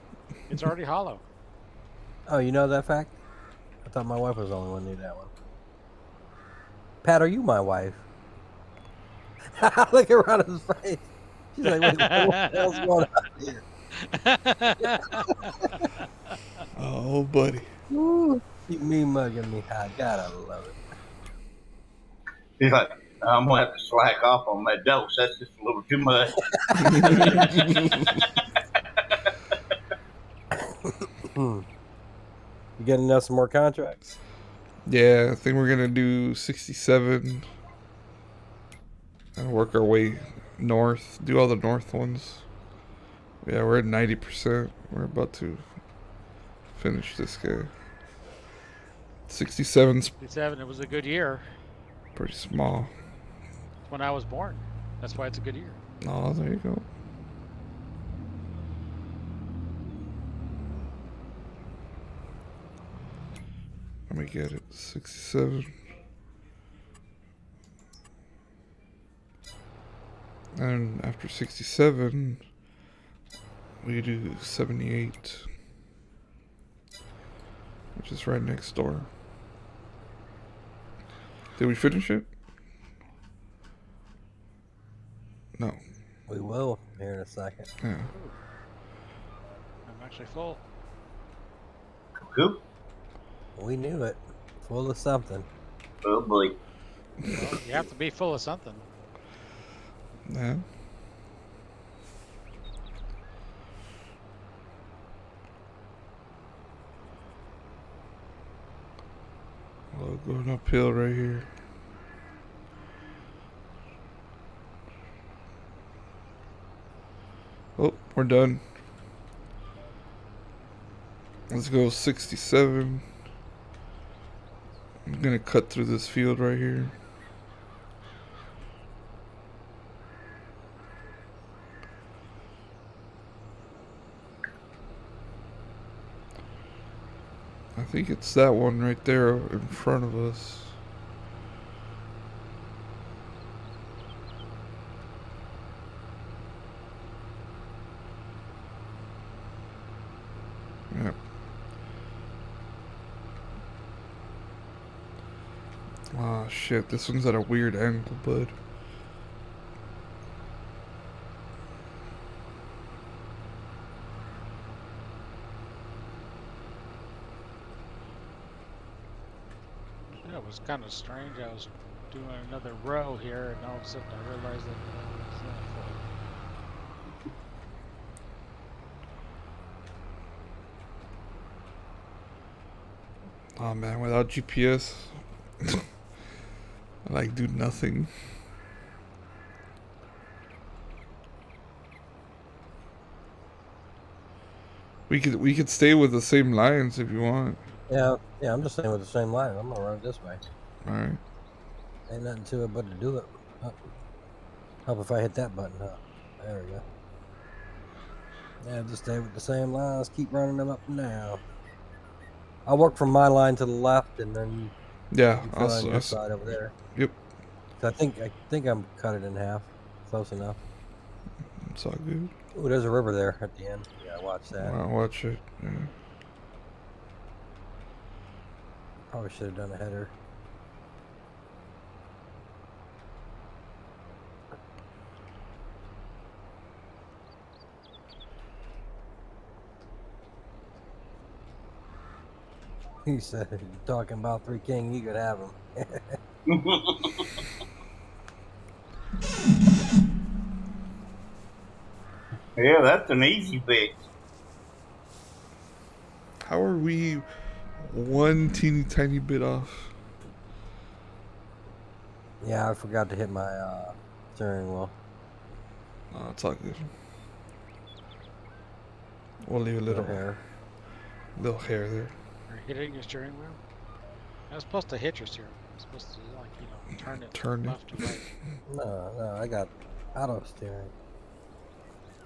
It's already hollow. Oh, you know that fact? I thought my wife was the only one who knew that one. Pat, are you my wife? Look around his face. She's like, what the hell's going on here? Oh, buddy. Ooh, keep me mugging me high. God, I love it. He's like, I'm going to have to slack off on that dose. That's just a little too much. You getting us some more contracts? Yeah, I think we're gonna do 67 and work our way north. Do all the north ones. Yeah, we're at 90%. We're about to finish this guy. 67's 57, it was a good year pretty small. when I was born. That's why it's a good year. Oh, there you go. Let me get it. 67. And after 67, we do 78, which is right next door. Did we finish it? No. We will here in a second. Yeah. I'm actually full. Cool. We knew it. Full of something. Oh, boy. Well, you have to be full of something. Yeah. Well, going uphill right here. Oh, we're done. Let's go 67. I'm gonna cut through this field right here. I think it's that one right there in front of us. Yep. Oh shit, this one's at a weird angle, bud. Yeah, it was kind of strange. I was doing another row here, and all of a sudden I realized that it was Oh man, without GPS, I like do nothing. We could stay with the same lines if you want. Yeah, I'm just staying with the same line. I'm gonna run it this way. All right. Ain't nothing to it but to do it. Help if I hit that button, huh? There we go. Yeah, just stay with the same lines. Keep running them up and down. I'll work from my line to the left, and then Yeah, you fill on your side over there. Yep. So I think I'm cut it in half. Close enough. It's all good. Oh, there's a river there at the end. Yeah, watch that. Wow, watch it. Yeah. Probably should have done a header. He said, "You're talking about 3 King, you could have him." Yeah, that's an easy fix. How are we one teeny tiny bit off? Yeah, I forgot to hit my steering wheel. Oh, it's all good. We'll leave a little hair. little hair there. You're hitting your steering wheel? I was supposed to hit your steering wheel. I was supposed to, like, you know, turn it left to right. No, I got auto steering.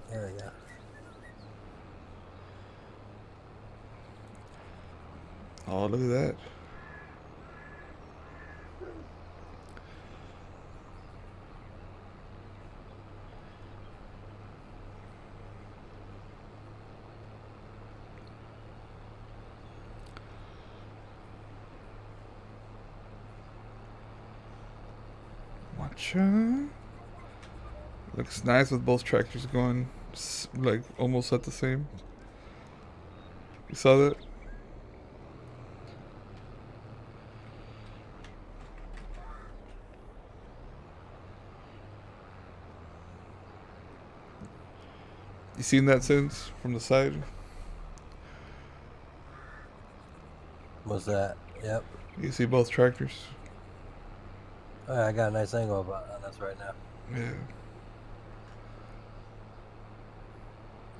There we go. Oh, look at that. Watch out. Looks nice with both tractors going like almost at the same. You saw that? You seen that Sinz from the side? What's that? Yep. You see both tractors? Oh, I got a nice angle on this right now. Yeah.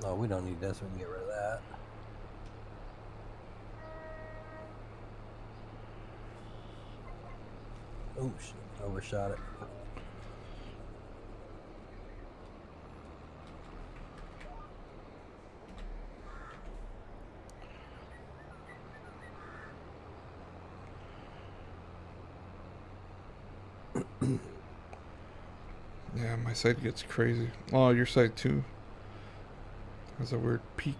No, we don't need this. We can get rid of that. Oh, shit. Overshot it. Yeah, my side gets crazy. Oh, your side too. Has a weird peak.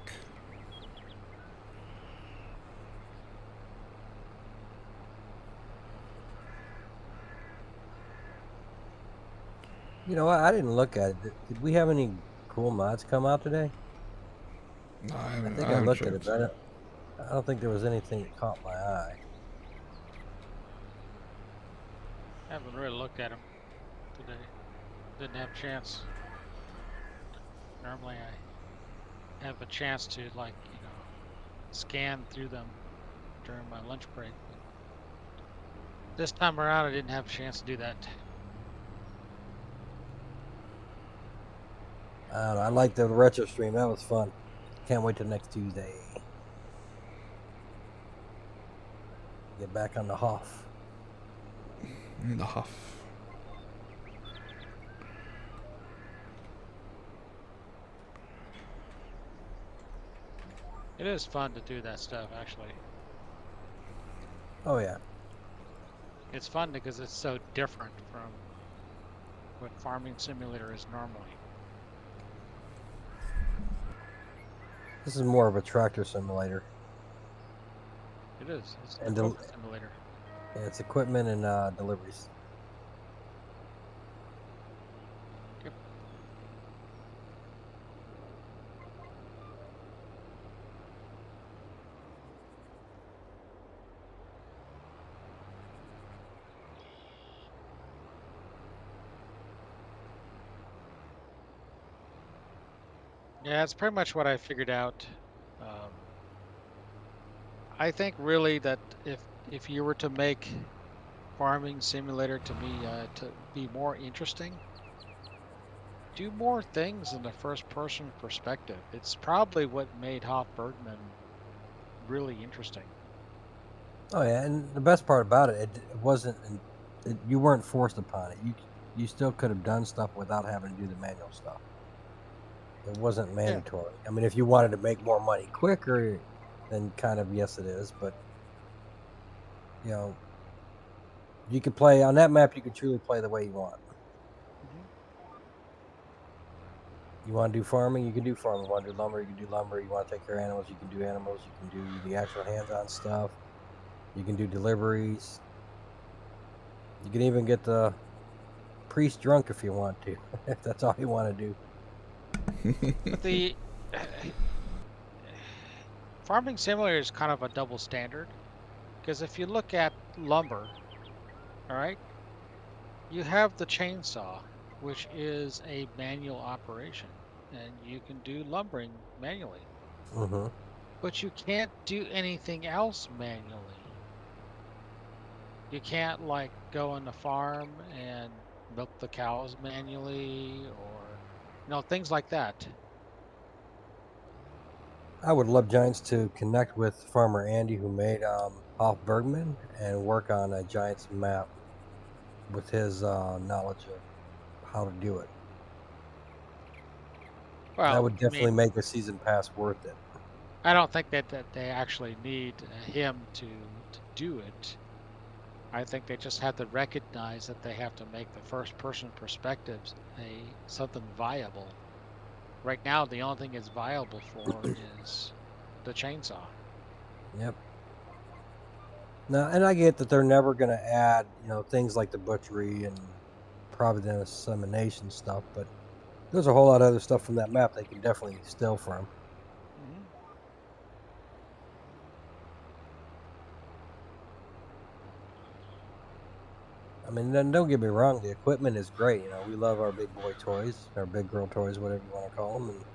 You know what? I didn't look at it. Did we have any cool mods come out today? No, I I haven't. think I haven't looked at it, checked. but I don't think there was anything that caught my eye. I haven't really looked at them today. Didn't have a chance. Normally I have a chance to, like, you know, scan through them during my lunch break. But this time around I didn't have a chance to do that. I don't know. I liked the retro stream. That was fun. Can't wait till next Tuesday. Get back on the Hoff. The Huff. It is fun to do that stuff, actually. Oh yeah. It's fun because it's so different from what Farming Simulator is normally. This is more of a tractor simulator. It is. It's an And equipment simulator. Yeah, it's equipment and deliveries. Yep. Yeah, it's pretty much what I figured out. I think really that if you were to make Farming Simulator to me to be more interesting, do more things in the first-person perspective. It's probably what made Hoff Bergman really interesting. Oh yeah, and the best part about it wasn't. You weren't forced upon it. You still could have done stuff without having to do the manual stuff. It wasn't mandatory. I mean, if you wanted to make more money quicker, then kind of yes, it is. But you know, you could play on that map. You could truly play the way you want. Mhm. You want to do farming, you can do farming. You want to do lumber, you can do lumber. You want to take care of animals, you can do animals. You can do the actual hands-on stuff. You can do deliveries. You can even get the priest drunk if you want to, if that's all you want to do. But the Farming Simulator is kind of a double standard, because if you look at lumber, all right, you have the chainsaw, which is a manual operation, and you can do lumbering manually, Mm-hmm. but you can't do anything else manually. You can't like go on the farm and milk the cows manually, or things like that. I would love Giants to connect with Farmer Andy, who made Hoff Bergman, and work on a Giants map with his knowledge of how to do it. That Well, would I definitely mean, make a season pass worth it. I don't think that they actually need him to do it. I think they just have to recognize that they have to make the first person perspectives something viable. Right now, the only thing it's viable for is the chainsaw. Yep. Now, and I get that they're never going to add, things like the butchery and probably the insemination stuff, but there's a whole lot of other stuff from that map they can definitely steal from. Mm-hmm. I mean, then don't get me wrong, the equipment is great. We love our big boy toys, our big girl toys, whatever you want to call them,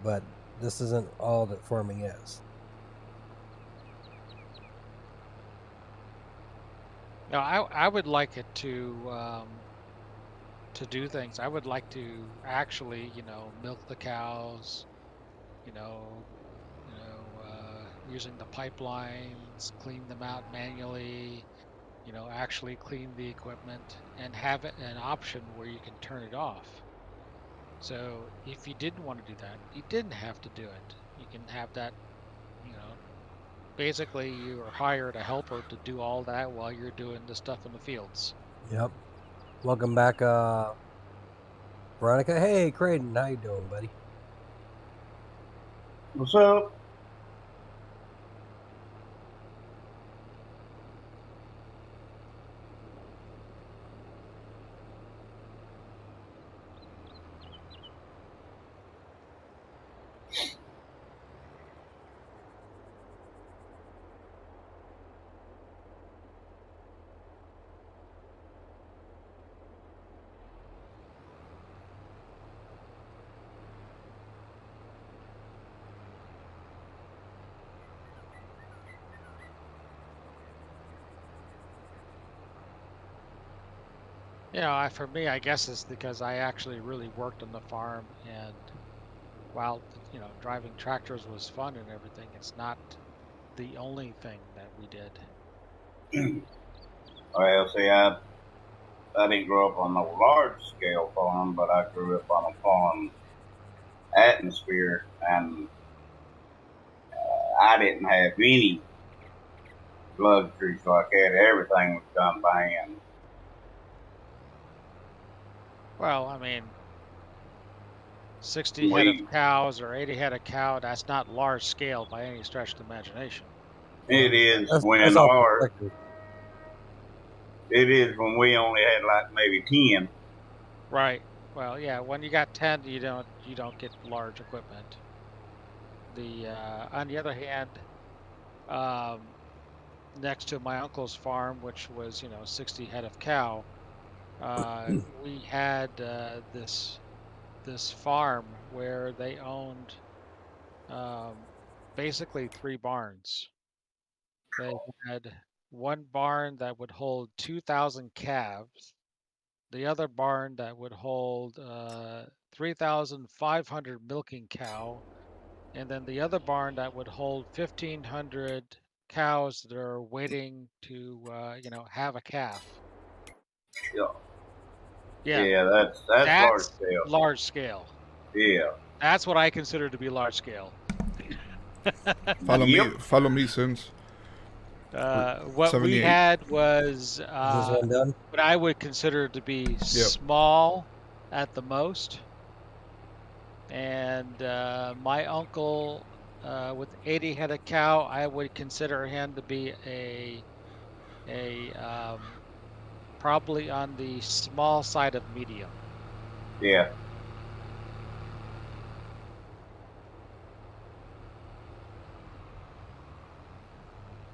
but this isn't all that farming is. No, I would like it to do things. I would like to actually, milk the cows, you know, using the pipelines, clean them out manually, actually clean the equipment and have it an option where you can turn it off. So if you didn't want to do that, you didn't have to do it. You can have that, you know, basically you are hired a helper to do all that while you're doing the stuff in the fields. Yep. Welcome back, Veronica. Hey, Creighton, how you doing, buddy? What's up? For me, I guess it's because I actually really worked on the farm, and while, driving tractors was fun and everything, it's not the only thing that we did. Well, see, I didn't grow up on no large scale farm, but I grew up on a farm atmosphere, and I didn't have any luxuries like that. Everything was done by hand. Well, I mean, 60 head of We, cows or 80 head of cow, that's not large scale by any stretch of the imagination. it is That's when all our, perspective. it is when we only had like maybe 10. Right. Well, yeah, when you got 10, you don't get large equipment. On the other hand, next to my uncle's farm, which was, 60 head of cow, we had this farm where they owned basically 3 barns. They had one barn that would hold 2,000 calves, the other barn that would hold 3,500 milking cow, and then the other barn that would hold 1,500 cows that are waiting to, have a calf. Yeah, Yeah, yeah, that's large that's scale. large scale. Yeah. That's what I consider to be large scale. Follow Yep. me, Sinz. What we 78. had was Is this one done? what I would consider to be Yep. small at the most. And my uncle, with 80 head of cow, I would consider him to be probably on the small side of medium. Yeah.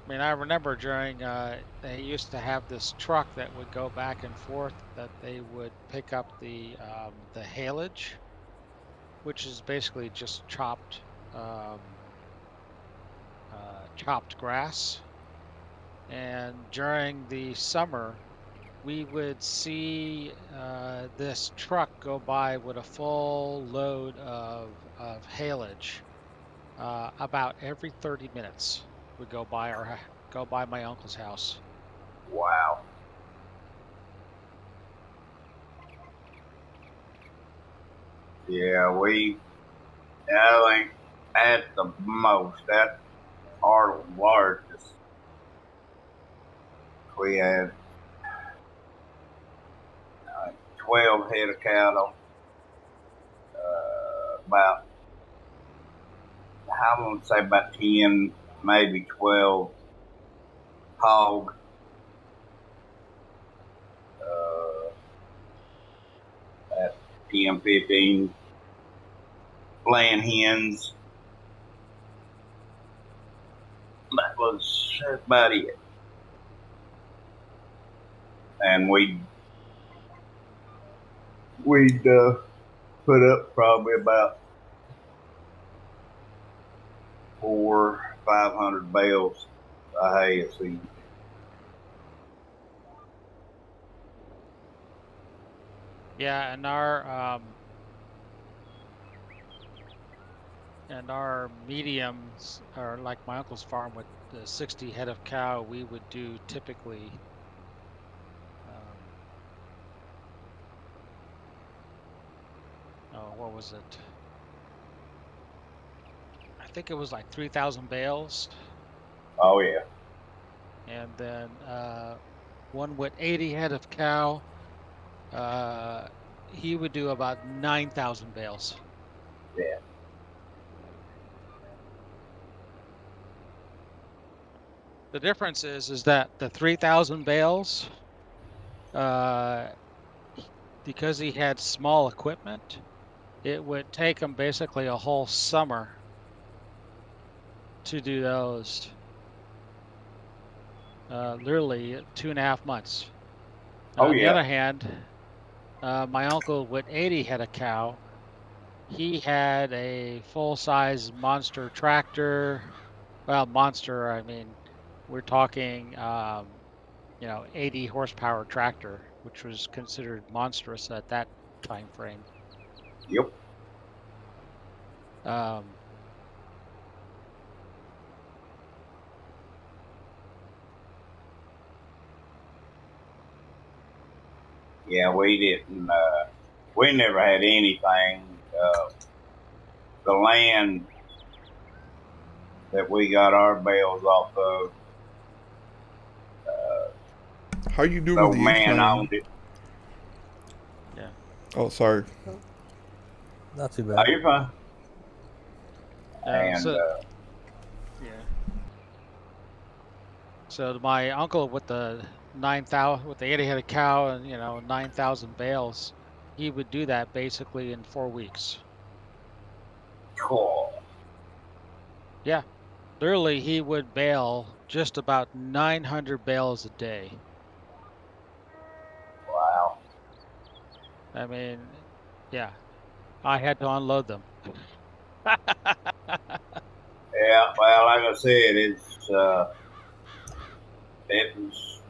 I mean, I remember during they used to have this truck that would go back and forth that they would pick up the haylage, which is basically just chopped grass. And during the summer, we would see this truck go by with a full load of haylage. About every 30 minutes would go by my uncle's house. Wow. Yeah, I think at the most, at our largest, we had 12 head of cattle, about, I'm going to say about 10, maybe 12 hog, at 10, 15 laying hens. That was about it. And we'd put up probably about 400-500 bales of hay a season. Yeah, and our mediums, or like my uncle's farm with the 60 head of cow, we would do typically what was it? I think it was like 3,000 bales. Oh yeah. And then one with 80 head of cow, he would do about 9,000 bales. Yeah. The difference is that the 3,000 bales, because he had small equipment, it would take him basically a whole summer to do those. Literally 2.5 months. Oh On the yeah. other hand, my uncle with 80 head of cow, he had a full-size monster tractor. Well, monster, I mean, we're talking, 80 horsepower tractor, which was considered monstrous at that time frame. Yep. Yeah, we didn't. We never had anything. The land that we got our bales off of, How you doing The with old the man incline? owned it. Yeah. Oh, sorry. Not too Oh, bad. you're fine. And Yeah. So my uncle with the 9,000 with the 80-headed cow and 9,000 bales, he would do that basically in 4 weeks. cool. Yeah, literally he would bale just about 900 bales a day. Wow. I mean, yeah, I had to unload them. Yeah, well, like I said, it was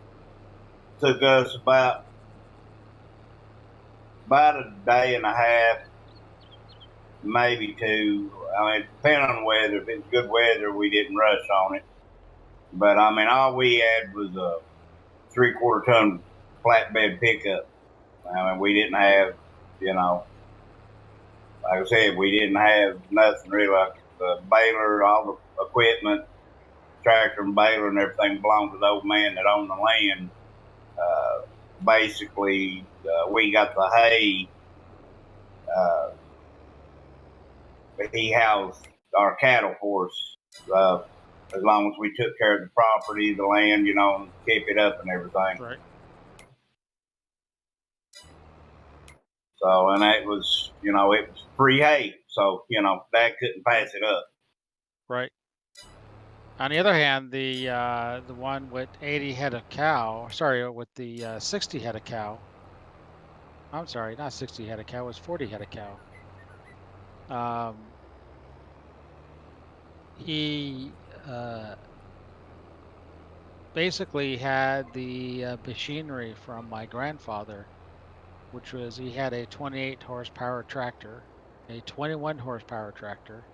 took us about a day and a half, maybe two. I mean, depending on the weather. If it's good weather, we didn't rush on it. But I mean, all we had was a 3/4 ton flatbed pickup. I mean, we didn't have, like I said, we didn't have nothing really. Like the baler, all the equipment, tractor and baler and everything belonged to the old man that owned the land. Basically, we got the hay. Uh, he housed our cattle for us as long as we took care of the property, the land, and keep it up and everything. Right. So, and it was free hay. So, Dad couldn't pass it up. Right. On the other hand, the one with 80 head of cow, sorry, with the 60 head of cow. I'm sorry, not 60 head of cow, it was 40 head of cow. He basically had the machinery from my grandfather, which was he had a 28 horsepower tractor, a 21 horsepower tractor,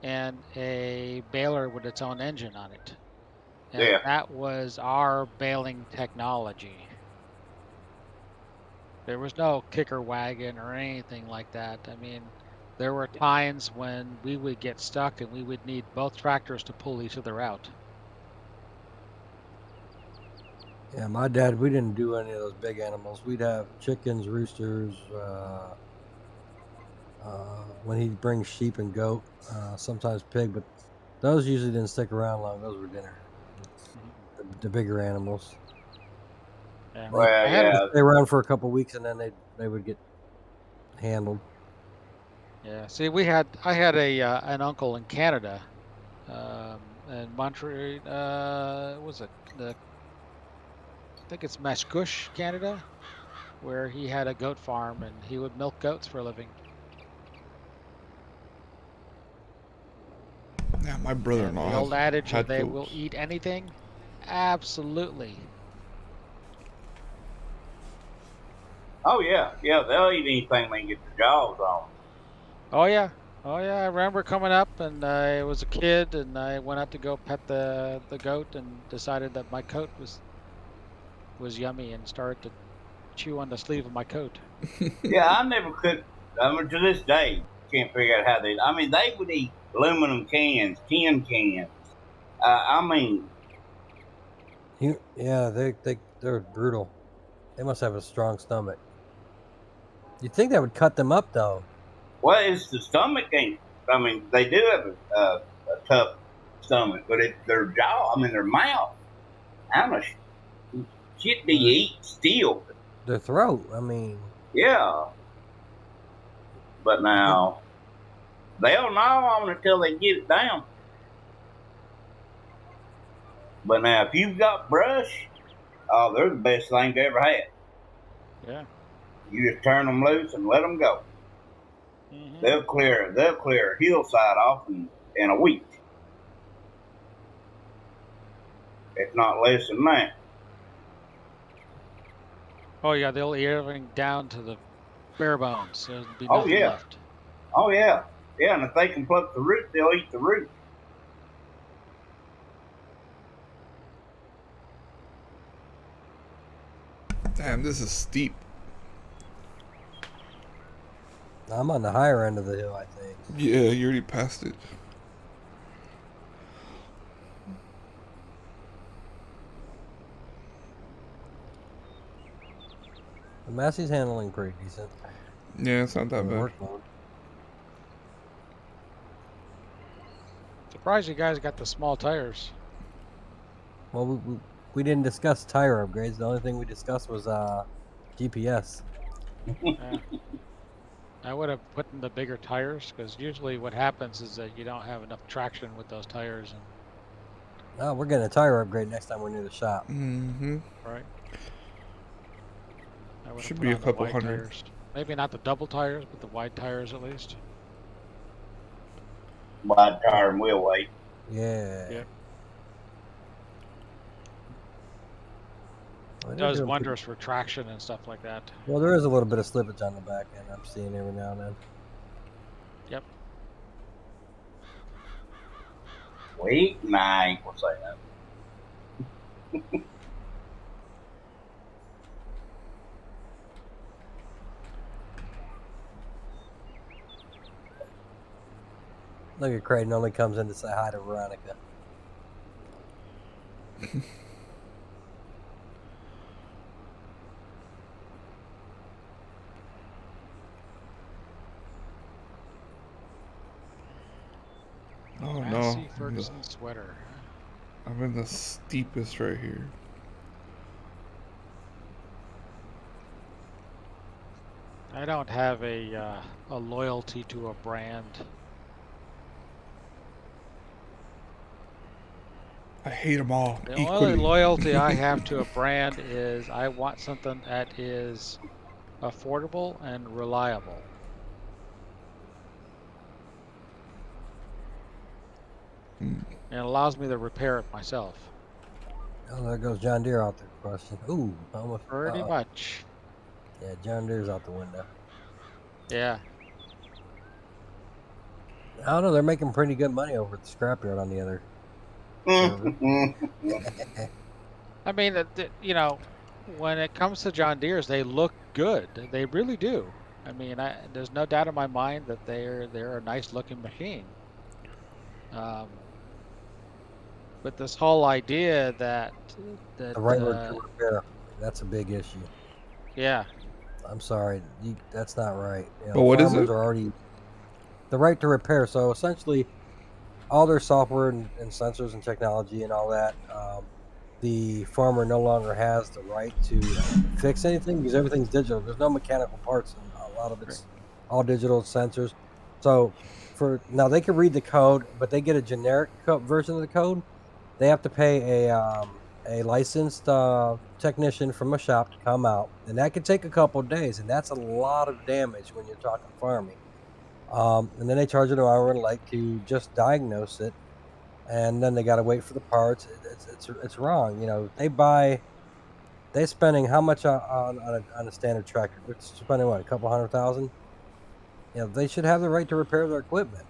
and a baler with its own engine on it. And Yeah. that was our baling technology. There was no kicker wagon or anything like that. I mean, there were times when we would get stuck and we would need both tractors to pull each other out. Yeah, my dad, we didn't do any of those big animals. We'd have chickens, roosters, when he'd bring sheep and goat, sometimes pig, but those usually didn't stick around long. Those were dinner. The bigger animals. Yeah. Well, I had, yeah. Stay around for a couple weeks and then they would get handled. yeah. See, I had an uncle in Canada, in Montreal. Was it I think it's Mascouche, Canada, where he had a goat farm and he would milk goats for a living. Yeah, my And brother-in-law the old adage had of they goats. will eat anything, absolutely. Oh, yeah. Yeah, they'll eat anything they can get their jaws on. Oh yeah, oh yeah. I remember coming up and I was a kid and I went out to go pet the goat and decided that my coat was yummy and started to chew on the sleeve of my coat. Yeah, I never could. I mean, to this day, can't figure out how they. I mean, they would eat aluminum cans, tin cans. I mean, Yeah, they're brutal. They must have a strong stomach. You'd think that would cut them up though. well, it's the stomach ain't. I mean, they do have a tough stomach, but it's their jaw. I mean, their mouth. How much shit do you eat still? Their throat. I mean, Yeah, but now they'll gnaw on it until they get it down. But now, if you've got brush, oh, they're the best thing to ever had. Yeah. You just turn them loose and let them go. Mm-hmm. They'll clear a hillside off in a week, if not less than that. Oh yeah, they'll eat everything down to the bare bones. There'll be Oh nothing yeah, left. oh yeah, yeah. And if they can pluck the root, they'll eat the root. Damn, this is steep. I'm on the higher end of the hill, I think. Yeah, you already passed it. The Massey's handling pretty decent. Yeah, it's not that in bad. workload. Surprised you guys got the small tires. Well, we didn't discuss tire upgrades. The only thing we discussed was GPS. Yeah. I would have put in the bigger tires because usually what happens is that you don't have enough traction with those tires, and Oh, we're getting a tire upgrade next time we're near the shop. Mm-hmm. right. I would Should have be a put on the couple wide hundred. tires. Maybe not the double tires, but the wide tires at least. Wide tire and wheel weight. Yeah. Yep. Well, It they're does doing pretty- wonders for traction and stuff like that. Well, there is a little bit of slippage on the back end. I'm seeing every now and then. Yep. Wait, nah, I ain't gonna say that. Look at Creighton only comes in to say hi to Veronica. Oh Massey no, Ferguson sweater. I'm in the steepest right here. I don't have a loyalty to a brand. I hate them all The equally. only loyalty I have to a brand is I want something that is affordable and reliable. Hmm. And allows me to repair it myself. Oh, there goes John Deere out there. Question. Ooh, almost. Pretty much. Yeah, John Deere's out the window. Yeah. I don't know. They're making pretty good money over at the scrapyard on the other. I mean, you know, when it comes to John Deere's, they look good. They really do. I mean, there's no doubt in my mind that they're a nice looking machine. But this whole idea that The right word to repair. That's a big issue. yeah, I'm sorry. That's not right. You know, But what is farmers it? are already the right to repair. So essentially, all their software and sensors and technology and all that, the farmer no longer has the right to fix anything because everything's digital. There's no mechanical parts, and a lot of it's all digital sensors. So for now, they can read the code, but they get a generic version of the code. They have to pay a licensed technician from a shop to come out, and that can take a couple of days, and that's a lot of damage when you're talking farming. And then they charge an hour and like to just diagnose it, and then they got to wait for the parts. It's wrong. You know, they're spending how much on a standard tractor? They're spending what, a couple $100,000? You know, they should have the right to repair their equipment.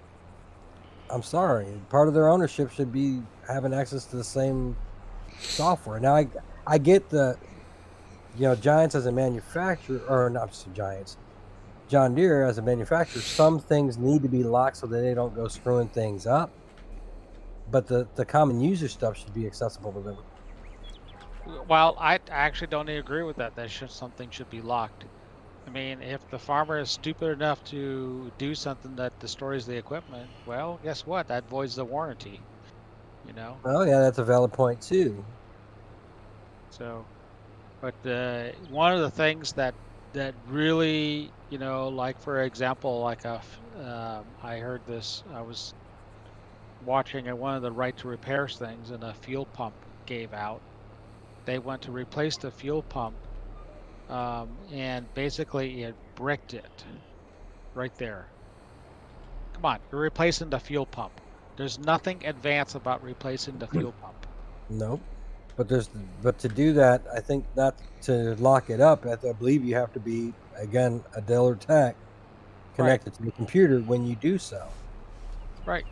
I'm sorry, part of their ownership should be having access to the same software. Now, I get the, you know, Giants as a manufacturer, or not just Giants, John Deere as a manufacturer, some things need to be locked so that they don't go screwing things up. But the common user stuff should be accessible to them. well, I actually don't agree with that. Something should be locked. I mean, if the farmer is stupid enough to do something that destroys the equipment, well, guess what? That voids the warranty. You know. Oh yeah, that's a valid point too. So, but one of the things that really, you know, like for example, like I heard this. I was watching one of the right to repairs things, and a fuel pump gave out. They went to replace the fuel pump, and basically it bricked it right there. Come on, you're replacing the fuel pump. There's nothing advanced about replacing the fuel pump. Nope. But to do that, I think not to lock it up. I believe you have to be, again, a dealer tech connected to the computer when you do so. Right.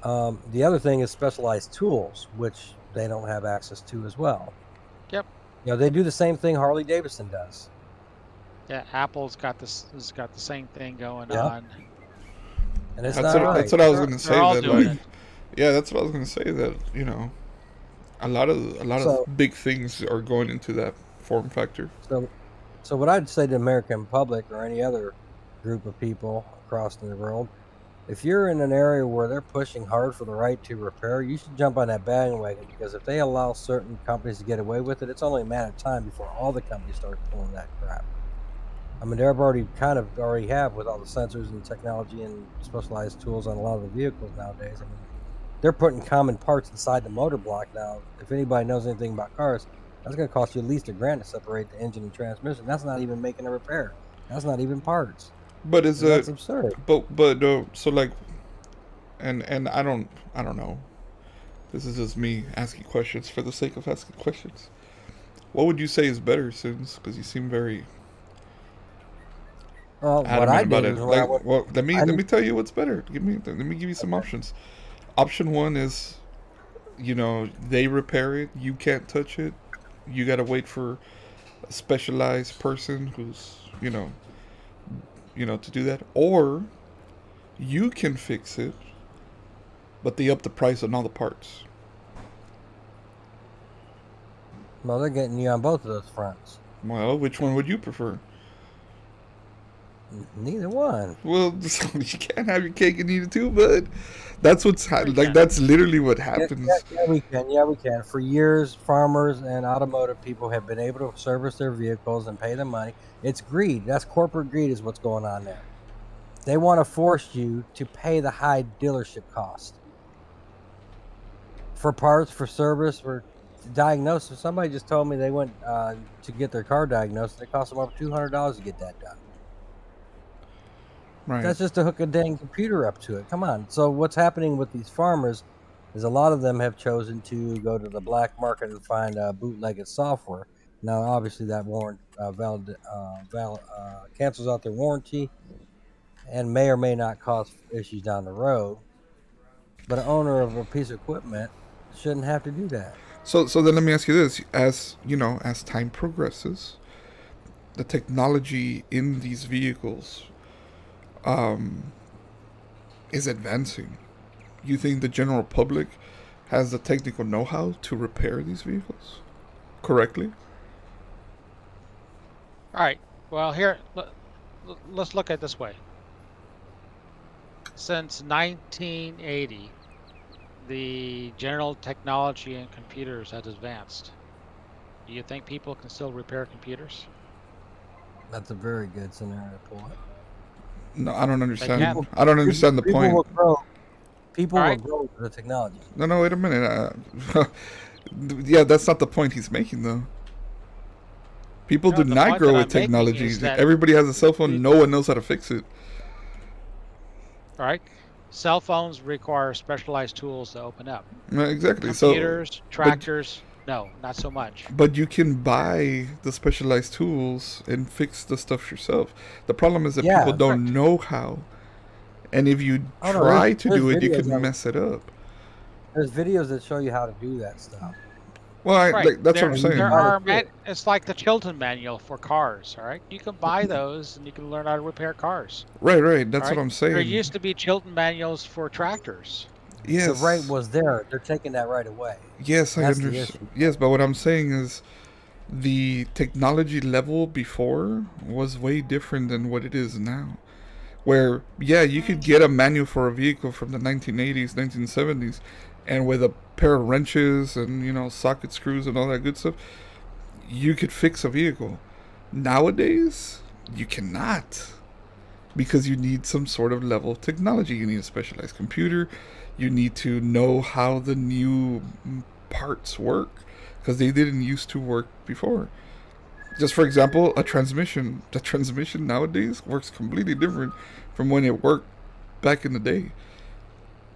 The other thing is specialized tools, which they don't have access to as well. Yep. You know, they do the same thing Harley Davidson does. Yeah, Apple's got this. Has got the same thing going Yep. on. And it's That's not what, right. that's what I was gonna say. They're all That doing like, it. yeah, that's what I was gonna say. That, you know, a lot So- of big things are going into that form factor. So what I'd say to the American public or any other group of people across the world, if you're in an area where they're pushing hard for the right to repair, you should jump on that bandwagon, because if they allow certain companies to get away with it, it's only a matter of time before all the companies start pulling that crap. I mean, they're already have with all the sensors and technology and specialized tools on a lot of the vehicles nowadays. I mean, they're putting common parts inside the motor block now. If anybody knows anything about cars, that's going to cost you at least $1,000 to separate the engine and transmission. That's not even making a repair. That's not even parts. But is That's it? absurd. But so like, and I don't know. This is just me asking questions for the sake of asking questions. What would you say is better, Sinz? Because you seem very Well, what adamant I about did it. is when I Like, went, well, let I me tell you what's better. Let me give you some options. Option one is, they repair it. You can't touch it. You gotta wait for a specialized person who's, to do that. Or you can fix it, but they up the price on all the parts. well, they're getting you on both of those fronts. Well, which one would you prefer? Neither one. Well, you can't have your cake and eat it too, but that's Sure you can. that's literally what Yeah, happens. yeah, we can. Yeah, we can. For years, farmers and automotive people have been able to service their vehicles and pay them money. It's greed. That's corporate greed is what's going on there. They want to force you to pay the high dealership cost for parts, for service, for diagnosis. Somebody just told me they went to get their car diagnosed. It cost them over $200 to get that done. Right. That's just to hook a dang computer up to it. Come on. So what's happening with these farmers is a lot of them have chosen to go to the black market and find bootlegged software. Now, obviously, that cancels out their warranty and may or may not cause issues down the road. But an owner of a piece of equipment shouldn't have to do that. So then let me ask you this: as as time progresses, the technology in these vehicles is advancing. You think the general public has the technical know-how to repair these vehicles correctly? All right. Well, here, let's look at it this way. Since 1980, the general technology in computers has advanced. Do you think people can still repair computers? That's a very good scenario point. No, I don't understand. can. I don't understand the People point. will grow. People All will right. grow with the technology. No, wait a minute. Yeah, that's not the point he's making, though. People No, do the not point grow that with I'm making technology. is that Everybody has a cell phone. No one knows how to fix it. All right. Cell phones require specialized tools to open up. Exactly. Computers, tractors, no, not so much. But you can buy the specialized tools and fix the stuff yourself. The problem is that Yeah, people don't correct. know how. And if you Oh, no, try there's- to there's do it, you videos can on- mess it up. There's videos that show you how to do that stuff. Well, Right. that's there, what I'm saying. There How to are do it. it's like the Chilton manual for cars. All right. You can buy those and you can learn how to repair cars. Right. That's All what right? I'm saying. There used to be Chilton manuals for tractors. Yes. The right was there. They're taking that right away. Yes, I That's the understand. issue. Yes, but what I'm saying is the technology level before was way different than what it is now. Where, yeah, you could get a manual for a vehicle from the 1980s, 1970s, and with a pair of wrenches and, socket screws and all that good stuff, you could fix a vehicle. Nowadays, you cannot. Because you need some sort of level of technology. You need a specialized computer. You need to know how the new parts work. Because they didn't used to work before. Just for example, a transmission. The transmission nowadays works completely different from when it worked back in the day.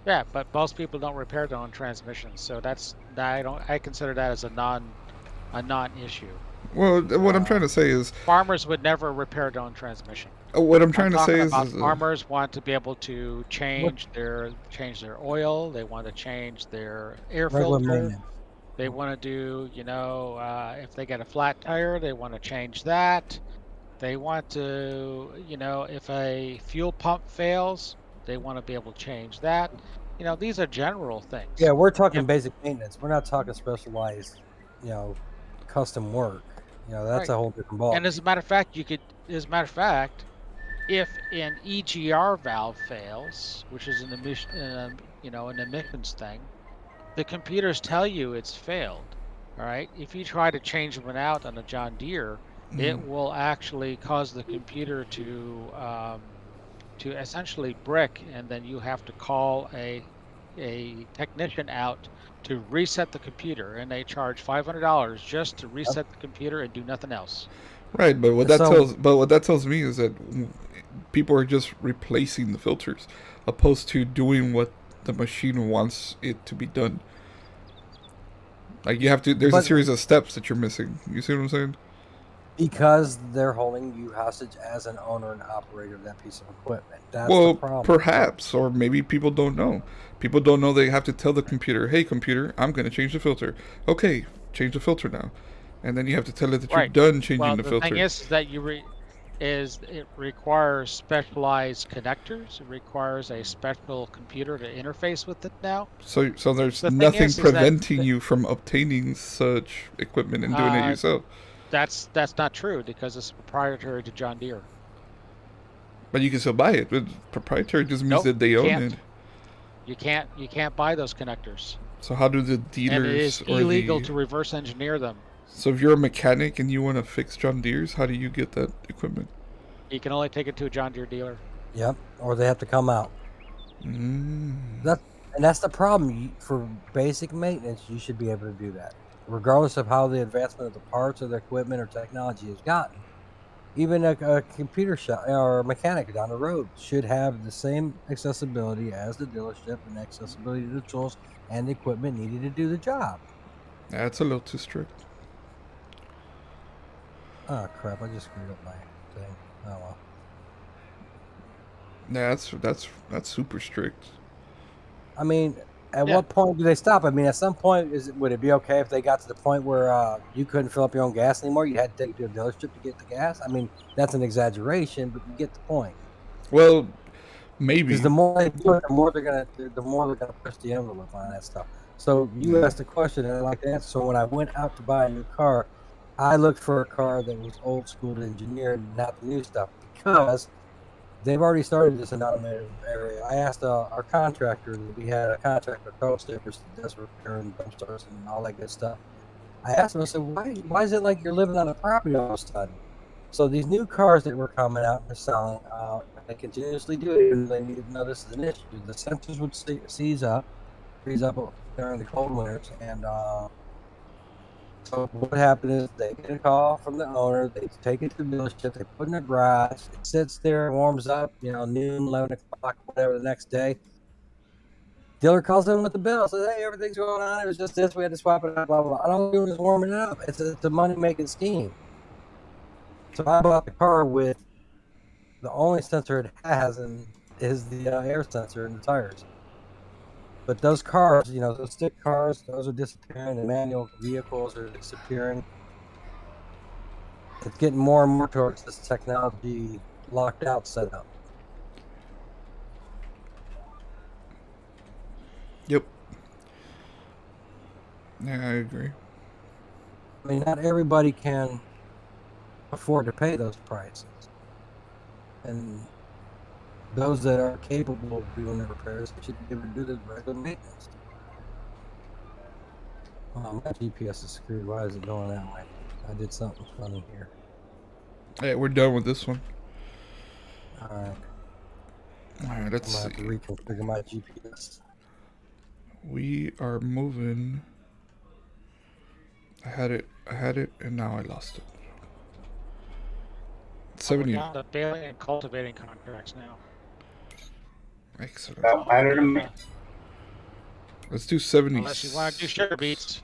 Yeah, but most people don't repair their own transmissions, so I consider that as a non-issue. Well, what I'm trying to say is, Farmers would never repair their own transmission. what I'm trying to talking say about is, farmers want to be able to change their oil. They want to change their air Regular filter. maintenance. They want to do, if they get a flat tire, they want to change that. They want to, if a fuel pump fails, they want to be able to change that. These are general things. Yeah, we're talking If- basic maintenance. We're not talking specialized, custom work. You know, that's Right. a whole different ball. And as a matter of fact, if an EGR valve fails, which is an emission, an emissions thing, the computers tell you it's failed. All right. If you try to change one out on a John Deere, it will actually cause the computer to essentially brick, and then you have to call a technician out to reset the computer, and they charge $500 just to reset the computer and do nothing else. Right, but what So- that tells me is that people are just replacing the filters, opposed to doing what the machine wants it to be done. Like you have to. There's a But- series of steps that you're missing. You see what I'm saying? Because they're holding you hostage as an owner and operator of that piece of equipment. That's Well, the problem. perhaps, or maybe people don't know. People don't know they have to tell the computer, "Hey, computer, I'm going to change the filter." Okay, change the filter now, and then you have to tell it that Right. you're done changing Well, the the filter. thing is that it requires specialized connectors. It requires a special computer to interface with it now. So there's The thing nothing is that preventing you from obtaining such equipment and doing it yourself. That's not true because it's proprietary to John Deere. But you can still buy it. But proprietary just means Nope, that they you own can't. it. You can't buy those connectors, So how do the and dealers it is or illegal the... to reverse engineer them. So if you're a mechanic and you want to fix John Deere's, how do you get that equipment? You can only take it to a John Deere dealer. Yep. Or they have to come out. Mm. And that's the problem. For basic maintenance, you should be able to do that. Regardless of how the advancement of the parts or the equipment or technology has gotten. Even a computer shop or a mechanic down the road should have the same accessibility as the dealership and accessibility to the tools and the equipment needed to do the job. That's a little too strict. Oh, crap. I just screwed up my thing. Oh, well. Yeah, that's super strict. I mean, at Yeah. what point do they stop? I mean, at some point, would it be okay if they got to the point where you couldn't fill up your own gas anymore? You had to take it to a dealership to get the gas. I mean, that's an exaggeration, but you get the point. Well, maybe. Because the more they do it, the more they're gonna push the envelope on that stuff. So you asked a question, and I like to answer. So when I went out to buy a new car, I looked for a car that was old school engineered, not the new stuff, because they've already started this in automated area. I asked our contractor, we had a contractor upstairs that does repair and dumpsters and all that good stuff. I asked him, I said, why is it like you're living on a property all of a sudden? So these new cars that were coming out and selling, they continuously do it, and they need to know this is an issue. The sensors would freeze up during the cold winters, and so what happened is they get a call from the owner, they take it to the dealership, they put it in the garage, it sits there, warms up, noon, 11 o'clock, whatever the next day. Dealer calls in with the bill, says, hey, everything's going on, it was just this, we had to swap it out, blah, blah, blah. I don't do is warming it up. It's a money-making scheme. So I bought the car with the only sensor it has is the air sensor in the tires. But those cars, those stick cars, those are disappearing. The manual vehicles are disappearing. It's getting more and more towards this technology locked out setup. Yep. Yeah, I agree. I mean, not everybody can afford to pay those prices. And those that are capable of doing the repairs should be able to do the regular maintenance. Oh, my GPS is screwed. Why is it going that way? I did something funny here. Hey, we're done with this one. Alright. Alright, let's I'm see. going to have to reconfigure my GPS. We are moving. I had it, and now I lost it. We're 70. down to baling and cultivating contracts now. Excellent. Don't matter to me. Let's do 70. Unless you want to do sugar beets.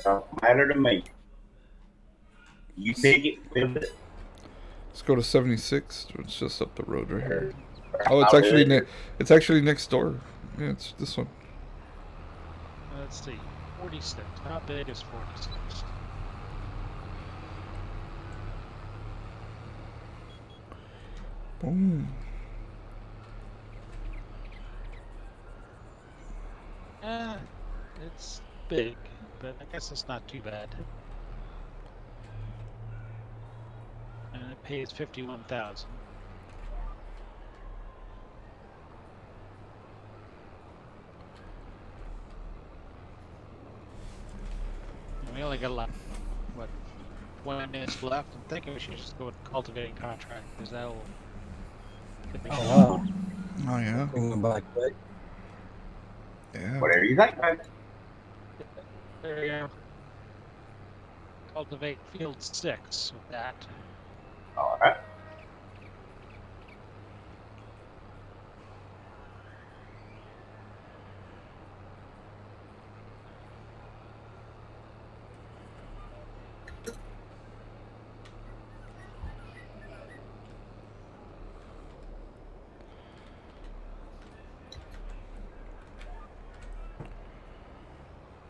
Don't matter to me. You pick it, build it. Let's go to 76. It's just up the road right here. Oh, it's I'll actually do it. it's actually next door. Yeah, it's this one. Let's see. 46. How big is 46? Boom. It's big, but I guess it's not too bad. pays 51,000. We only got like what 20 minutes left. I'm thinking we should just go with cultivating contract because that'll get the Oh, wow. Oh yeah, Bring them back quick. yeah. Whatever you think, man. There you go. Cultivate field 6 with that. All right.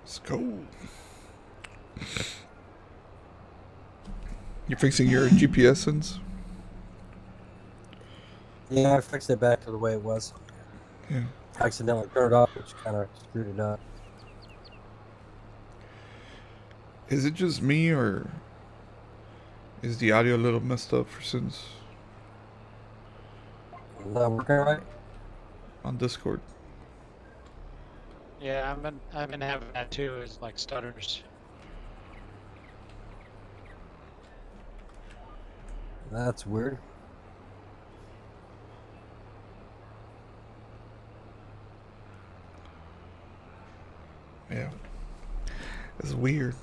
Let's go. You're fixing your GPS Sinz? Yeah, I fixed it back to the way it was. Yeah. Accidentally turned it off, which kind of screwed it up. Is it just me, or is the audio a little messed up for Sinz Not working right? on Discord? Yeah, I've been having that too. Is like stutters. That's weird. Yeah. It's weird.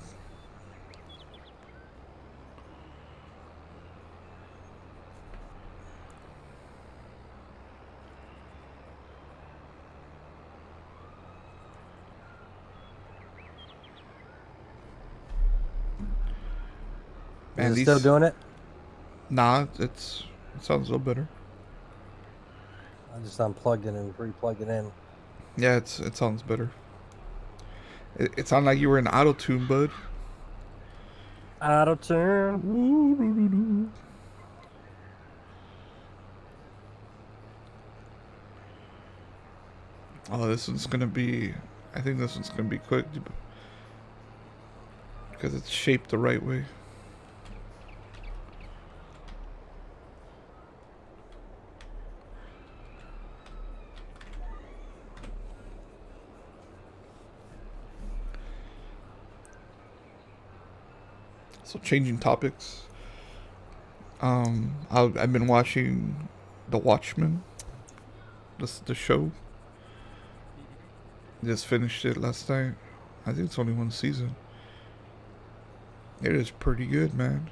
Man, Is it still doing it? Nah, it sounds a little better. I just unplugged it and replugged it in. Yeah, it sounds better. It sounded like you were in auto tune, bud. Auto tune. Oh, this one's gonna be. I think this one's gonna be quick because it's shaped the right way. So changing topics. I've been watching The Watchmen. The show. Just finished it last night. I think it's only one season. It is pretty good, man.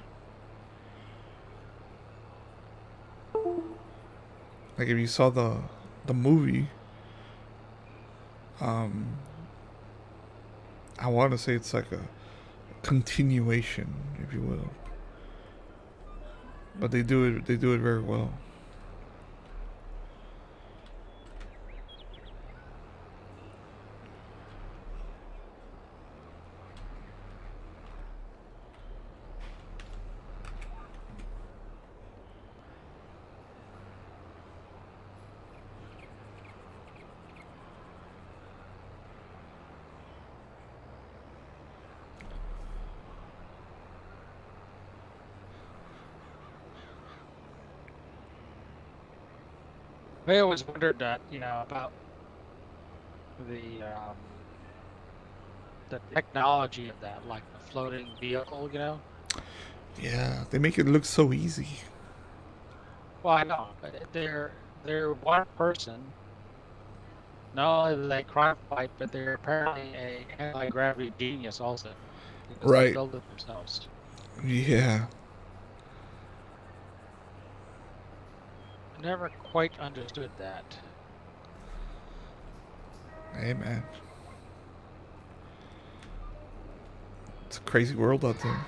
Like if you saw the movie, I want to say it's like a continuation, if you will. But they do it very well. I always wondered that, about the technology of that, like the floating vehicle, Yeah, they make it look so easy. Well, I know, but they're one person. Not only do they crime fight, but they're apparently a anti-gravity genius also. Because Right. They build it themselves. Yeah. Never quite understood that. Hey, man. It's a crazy world out there.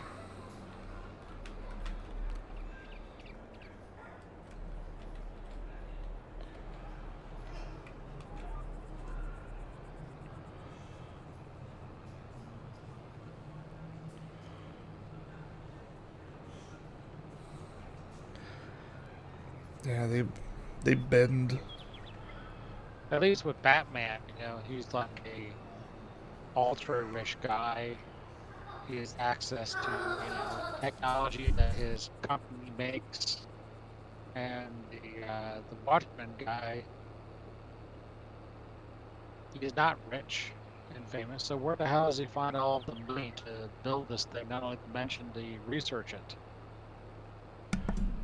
Yeah, they bend. At least with Batman, he's like a ultra rich guy. He has access to, technology that his company makes, and the Watchman guy, he's not rich and famous. So where the hell does he find all of the money to build this thing? Not only to mention the research it.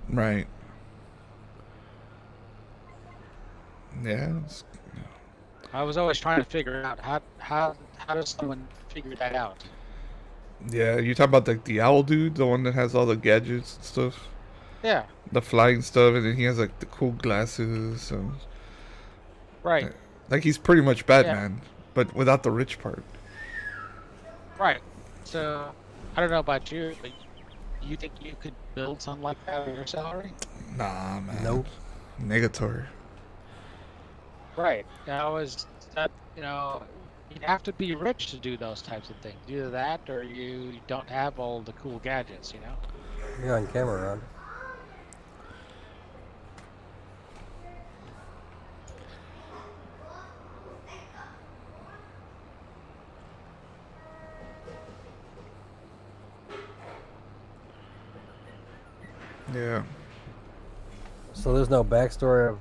Right. Yeah. I was always trying to figure out how does someone figure that out? Yeah, you talking about the owl dude, the one that has all the gadgets and stuff, Yeah, the flying stuff, and then he has like the cool glasses. And, right. like he's pretty much Yeah, Batman, but without the rich part. right. So I don't know about you, but you think you could build something like that with your salary? Nah, man. Nope. Negatory. Right. That was that. You'd have to be rich to do those types of things. Either that, or you don't have all the cool gadgets. You're on camera, Ron. Yeah. So there's no backstory of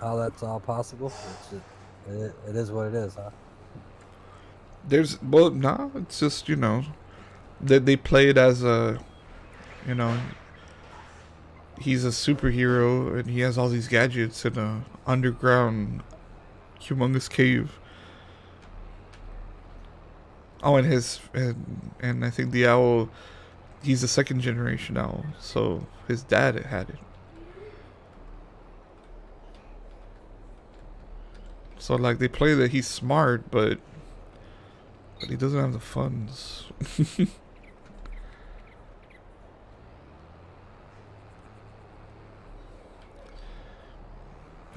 how that's all possible. It is what it is, huh? No, it's just, they play it as a, you know, he's a superhero and he has all these gadgets in a underground humongous cave. Oh, and I think the owl, he's a second generation owl, so his dad had it. So like they play that he's smart, but he doesn't have the funds.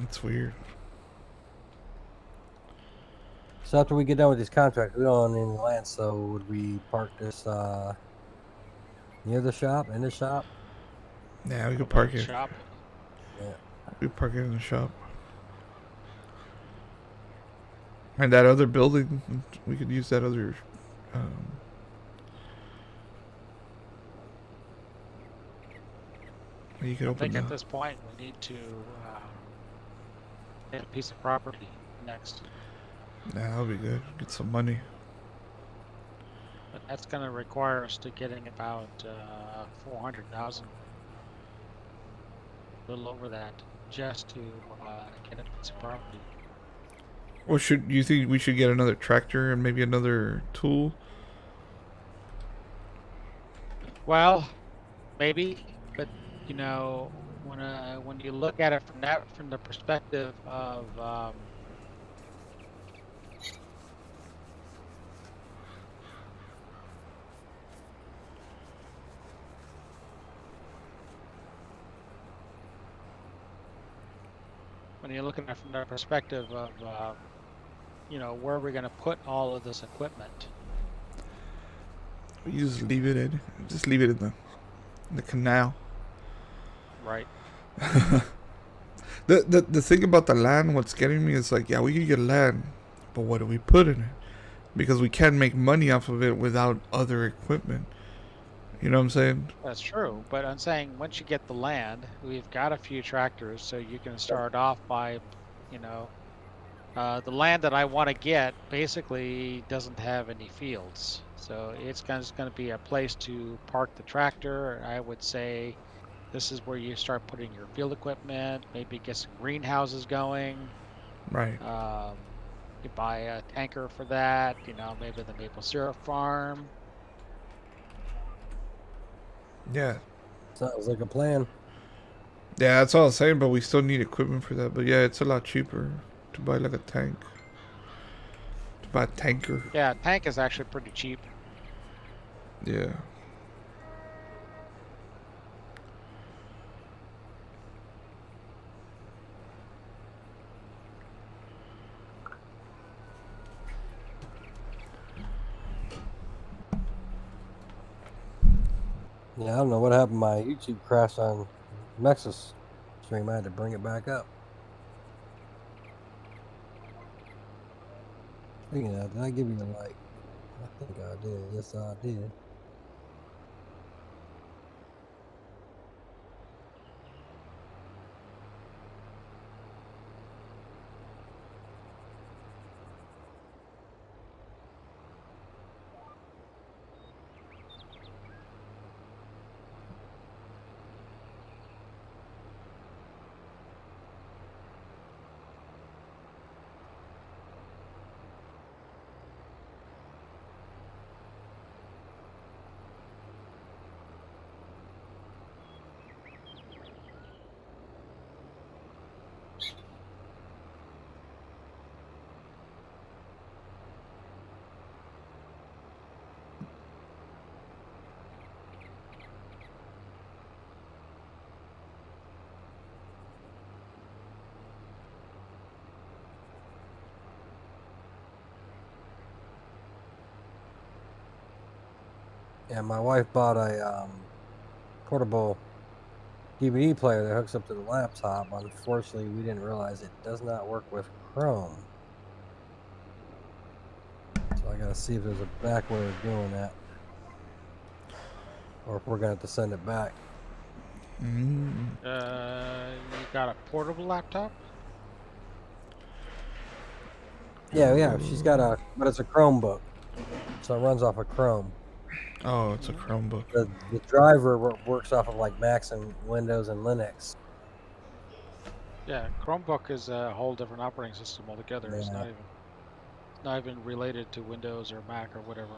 It's weird. So after we get done with these contracts, we don't own any land. So would we park this near the shop, in the shop? Yeah, we could park it. Shop. Yeah. We could park it in the shop. And that other building, we could use that other. You could I open think at that. this point we need to get a piece of property next. Yeah, that'll be good. Get some money. But that's going to require us to getting about 400,000, a little over that, just to get a piece of property. Or should you think we should get another tractor and maybe another tool? Well, maybe, but when you look at it from the perspective of when you're looking at it from the perspective of where we're going to put all of this equipment. You just leave it in. Just leave it in the canal. Right. The thing about the land, what's getting me is like, yeah, we could get land, but what do we put in it? Because we can't make money off of it without other equipment. You know what I'm saying? That's true, but I'm saying once you get the land, we've got a few tractors, so you can start off by, the land that I want to get basically doesn't have any fields, so it's just going to be a place to park the tractor. I would say this is where you start putting your field equipment, maybe get some greenhouses going. Right. You buy a tanker for that, maybe the maple syrup farm. Yeah. Sounds like a plan. Yeah, that's all I'm saying, but we still need equipment for that. But yeah, it's a lot cheaper to buy like a tank. To buy a tanker. Yeah, a tank is actually pretty cheap. Yeah. Yeah, I don't know what happened. My YouTube crashed on Nexus stream. I had to bring it back up. Speaking of that, did I give you a like? I think I did. Yes, I did. Yeah, my wife bought a portable DVD player that hooks up to the laptop. Unfortunately, we didn't realize it does not work with Chrome. So I gotta see if there's a back way of doing that, or if we're gonna have to send it back. Mm. You got a portable laptop? Yeah, she's got but it's a Chromebook, so it runs off of Chrome. Oh, it's a Chromebook. The driver works off of like Macs and Windows and Linux. Yeah, Chromebook is a whole different operating system altogether. It's Yeah. not even related to Windows or Mac or whatever.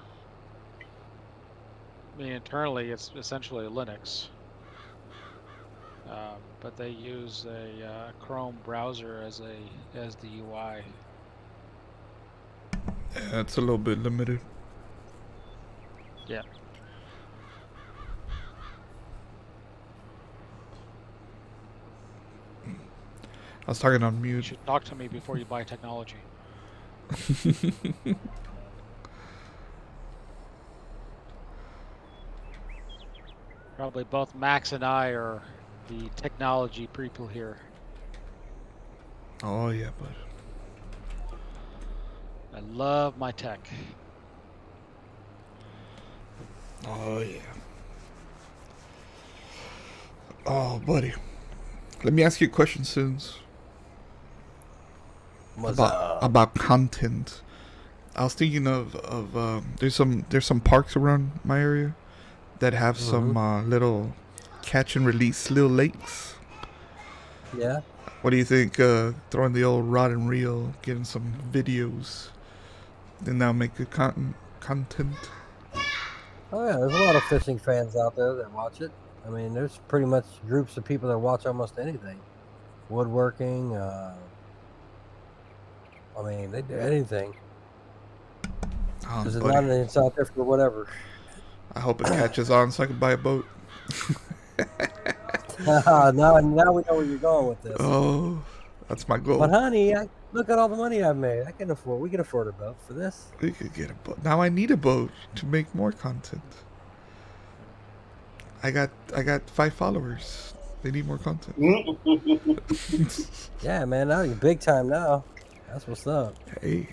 I mean, internally, it's essentially Linux. But they use a Chrome browser as the UI. Yeah, it's a little bit limited. Yeah. I was talking on You mute. should talk to me before you buy technology. Probably both Max and I are the technology people here. Oh yeah, bud. I love my tech. Oh yeah. Oh, buddy. Let me ask you a question, Sinz. What's up? About content. I was thinking of there's some parks around my area that have some little catch and release little lakes. Yeah. What do you think? Throwing the old rod and reel, getting some videos, and now make good content. Oh yeah, there's a lot of fishing fans out there that watch it. I mean, there's pretty much groups of people that watch almost anything. Woodworking, I mean, they do anything. Because it's out there for whatever. I hope it catches on so I can buy a boat. now we know where you're going with this. Oh, that's my goal. But honey, look at all the money I've made. We can afford a boat for this. We could get a boat. Now I need a boat to make more content. I got 5 followers. They need more content. Yeah, man, now you're big time now. That's what's up. Hey.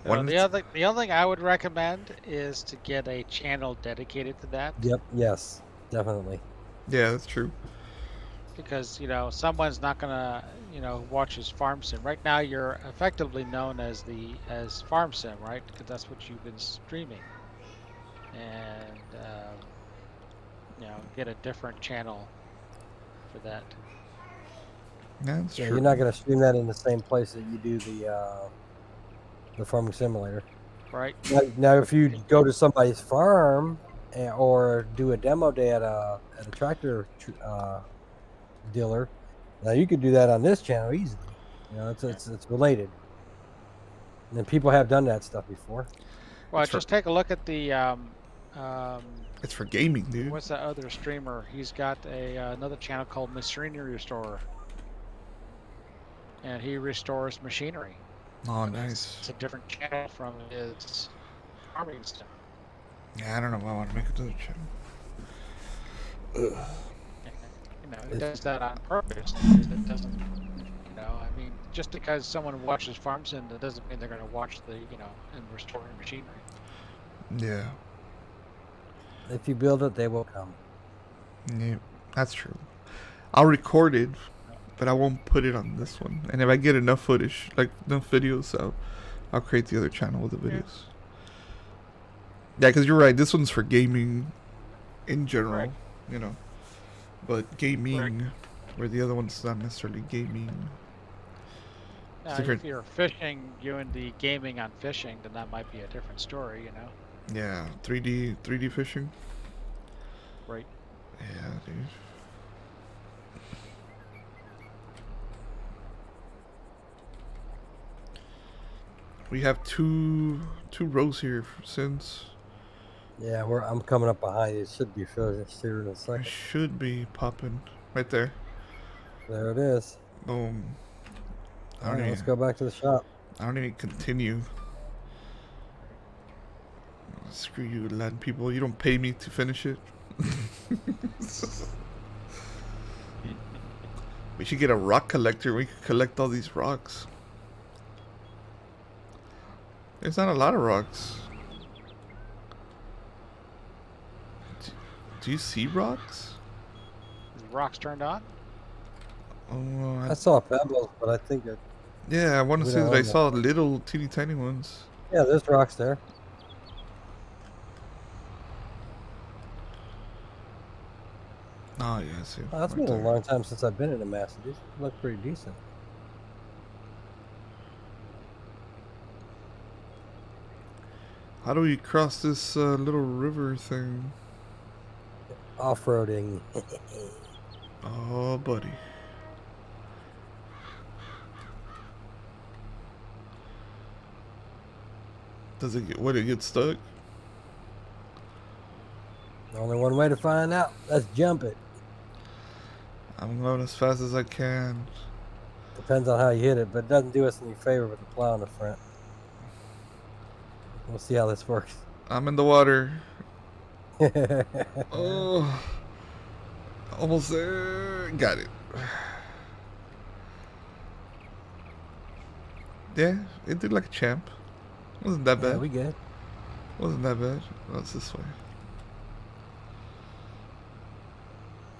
The other thing I would recommend is to get a channel dedicated to that. Yep. Yes. Definitely. Yeah, that's true. Because someone's not gonna watch his farm sim. Right now you're effectively known as farm sim, right? Because that's what you've been streaming. And get a different channel for that. That's true. You're not gonna stream that in the same place that you do the farming simulator. Right. Now, if you go to somebody's farm or do a demo day at a tractor dealer, now you could do that on this channel easily. It's related. And people have done that stuff before. Well, just take a look at the. It's for gaming, dude. What's that other streamer? He's got another channel called Machinery Restorer, and he restores machinery. Oh, nice. It's a different channel from his farming stuff. Yeah, I don't know if I want to make it to the channel. It does that on purpose. It doesn't, I mean, just because someone watches farm sim, that doesn't mean they're going to watch the, and restoring machinery. Yeah. If you build it, they will come. Yeah, that's true. I'll record it, but I won't put it on this one. And if I get enough footage, like enough videos, I'll create the other channel with the videos. Yeah, because you're right. This one's for gaming in general, But gaming, where the other one's not necessarily gaming. If you're fishing, doing the gaming on fishing, then that might be a different story, Yeah, 3D fishing. Right. Yeah, dude. We have two rows here since. Yeah, I'm coming up behind you. It should be finished here in a I second. should be popping right there. There it is. Boom. Let's go back to the shop. I don't even continue. Screw you, land people. You don't pay me to finish it. We should get a rock collector. We could collect all these rocks. There's not a lot of rocks. Do you see rocks? Is the rocks turned on? Oh, I saw pebbles, but I think it. yeah, I want to We say don't that I own that. saw little teeny tiny ones. Yeah, there's rocks there. Oh, yeah, I see. Oh, that's Right been a there. long time since I've been in a master. These look pretty decent. How do we cross this little river thing? Off-roading. Oh, buddy. Does it get, would it get stuck? Only one way to find out. Let's jump it. I'm going as fast as I can. Depends on how you hit it, but it doesn't do us any favor with the plow in the front. We'll see how this works. I'm in the water. Oh, almost there. Got it. Yeah, it did like a champ. Wasn't that Yeah, bad. we good. Wasn't that bad. Oh, it's this way.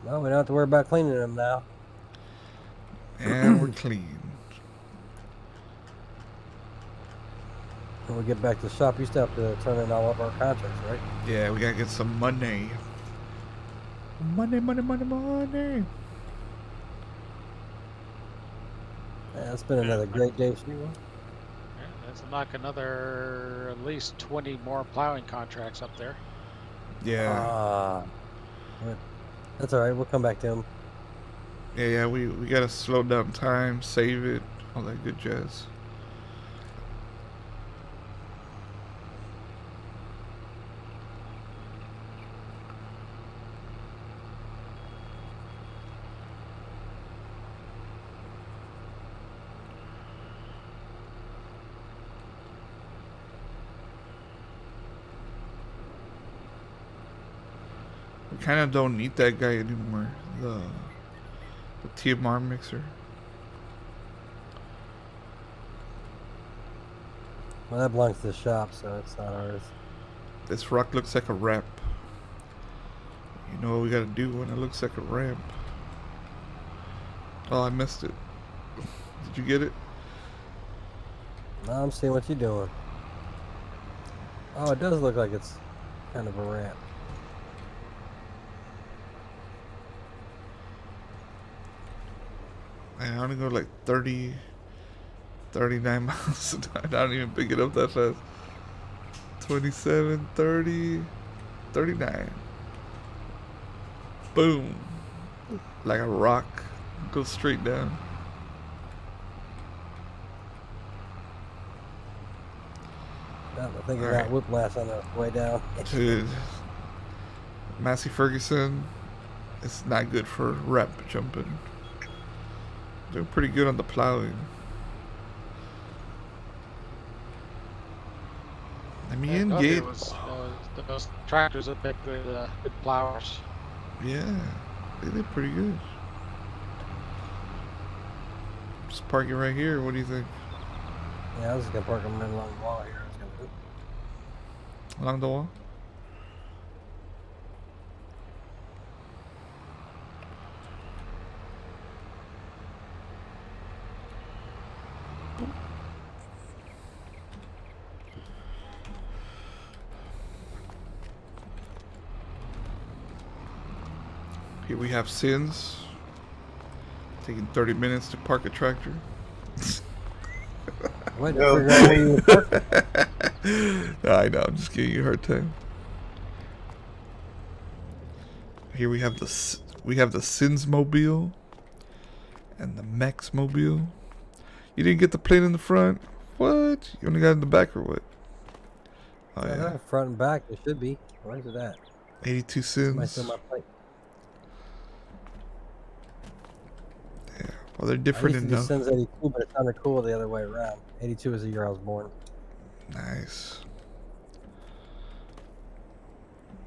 No, we don't have to worry about cleaning them now. And we're clean. When we get back to the shop, you still have to turn in all of our contracts, right? Yeah, we gotta get some money. Money, money, money, money. Yeah, it's been another great day for you. Yeah, let's knock another at least 20 more plowing contracts up there. Yeah. That's all right. We'll come back to them. Yeah, we gotta slow down time, save it, all that good jazz. We kind of don't need that guy anymore. The TMR mixer. Well, that belongs to the shop, so it's not ours. This rock looks like a ramp. You know what we gotta do when it looks like a ramp. Oh, I missed it. Did you get it? No, I'm seeing what you're doing. Oh, it does look like it's kind of a ramp. I only go like 30, 39 miles an hour. I don't even pick it up that fast. 27, 30, 39. Boom. Like a rock. Goes straight down. I think I All got right. whiplash on the way down. Dude. Massey Ferguson is not good for ramp jumping. Doing pretty good on the plowing. Let me in, Gate. Those tractors have been good, good plowers. Yeah, they did pretty good. Just park it right here. What do you think? Yeah, I was just gonna park them right along the wall here. I was gonna Along the wall? Here we have Sinz. Taking 30 minutes to park a tractor. Wait to figure out where you would park it. I know, I'm just giving you a hard time. Here we have the Sinz mobile and the Max mobile. You didn't get the plate in the front? What? You only got it in the back or what? Oh yeah. Front and back, it should be. Where's it at? 82 Might Sinz. fill my plate. Yeah. Well, they're I different used to do enough. Sinz 82, but it sounded cool the other way around. 82 is the year I was born. Nice.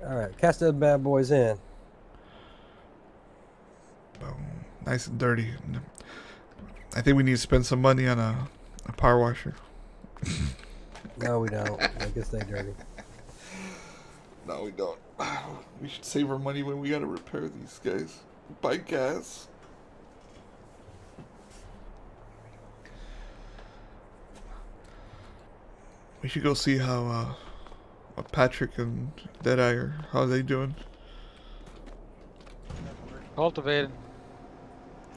All right, cast those bad boys in. Boom. Nice and dirty. I think we need to spend some money on a power washer. No, we don't. Make it stay dirty. No, we don't. We should save our money when we gotta repair these guys. Buy gas. We should go see how Patrick and Deadeye are. How are they doing? Cultivated.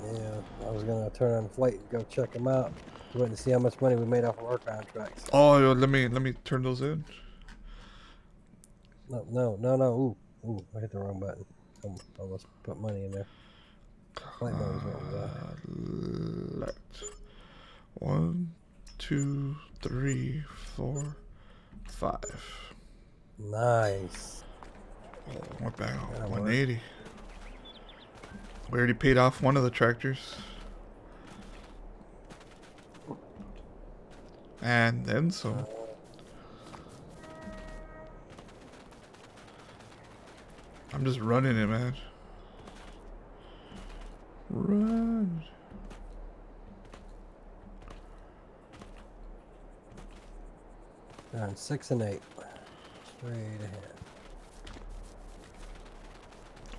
Yeah, I was gonna turn on the flight and go check them out. Waiting to see how much money we made off of our contracts. Oh, yo, let me turn those in. No. Ooh, I hit the wrong button. Almost put money in there. Flight mode is what was that? 1, 2, 3, 4, 5. Nice. Oh, we're back on That'll 180. We already paid off one of the tractors. And then some. I'm just running it, man. Run. They're on 6 and 8. Straight ahead.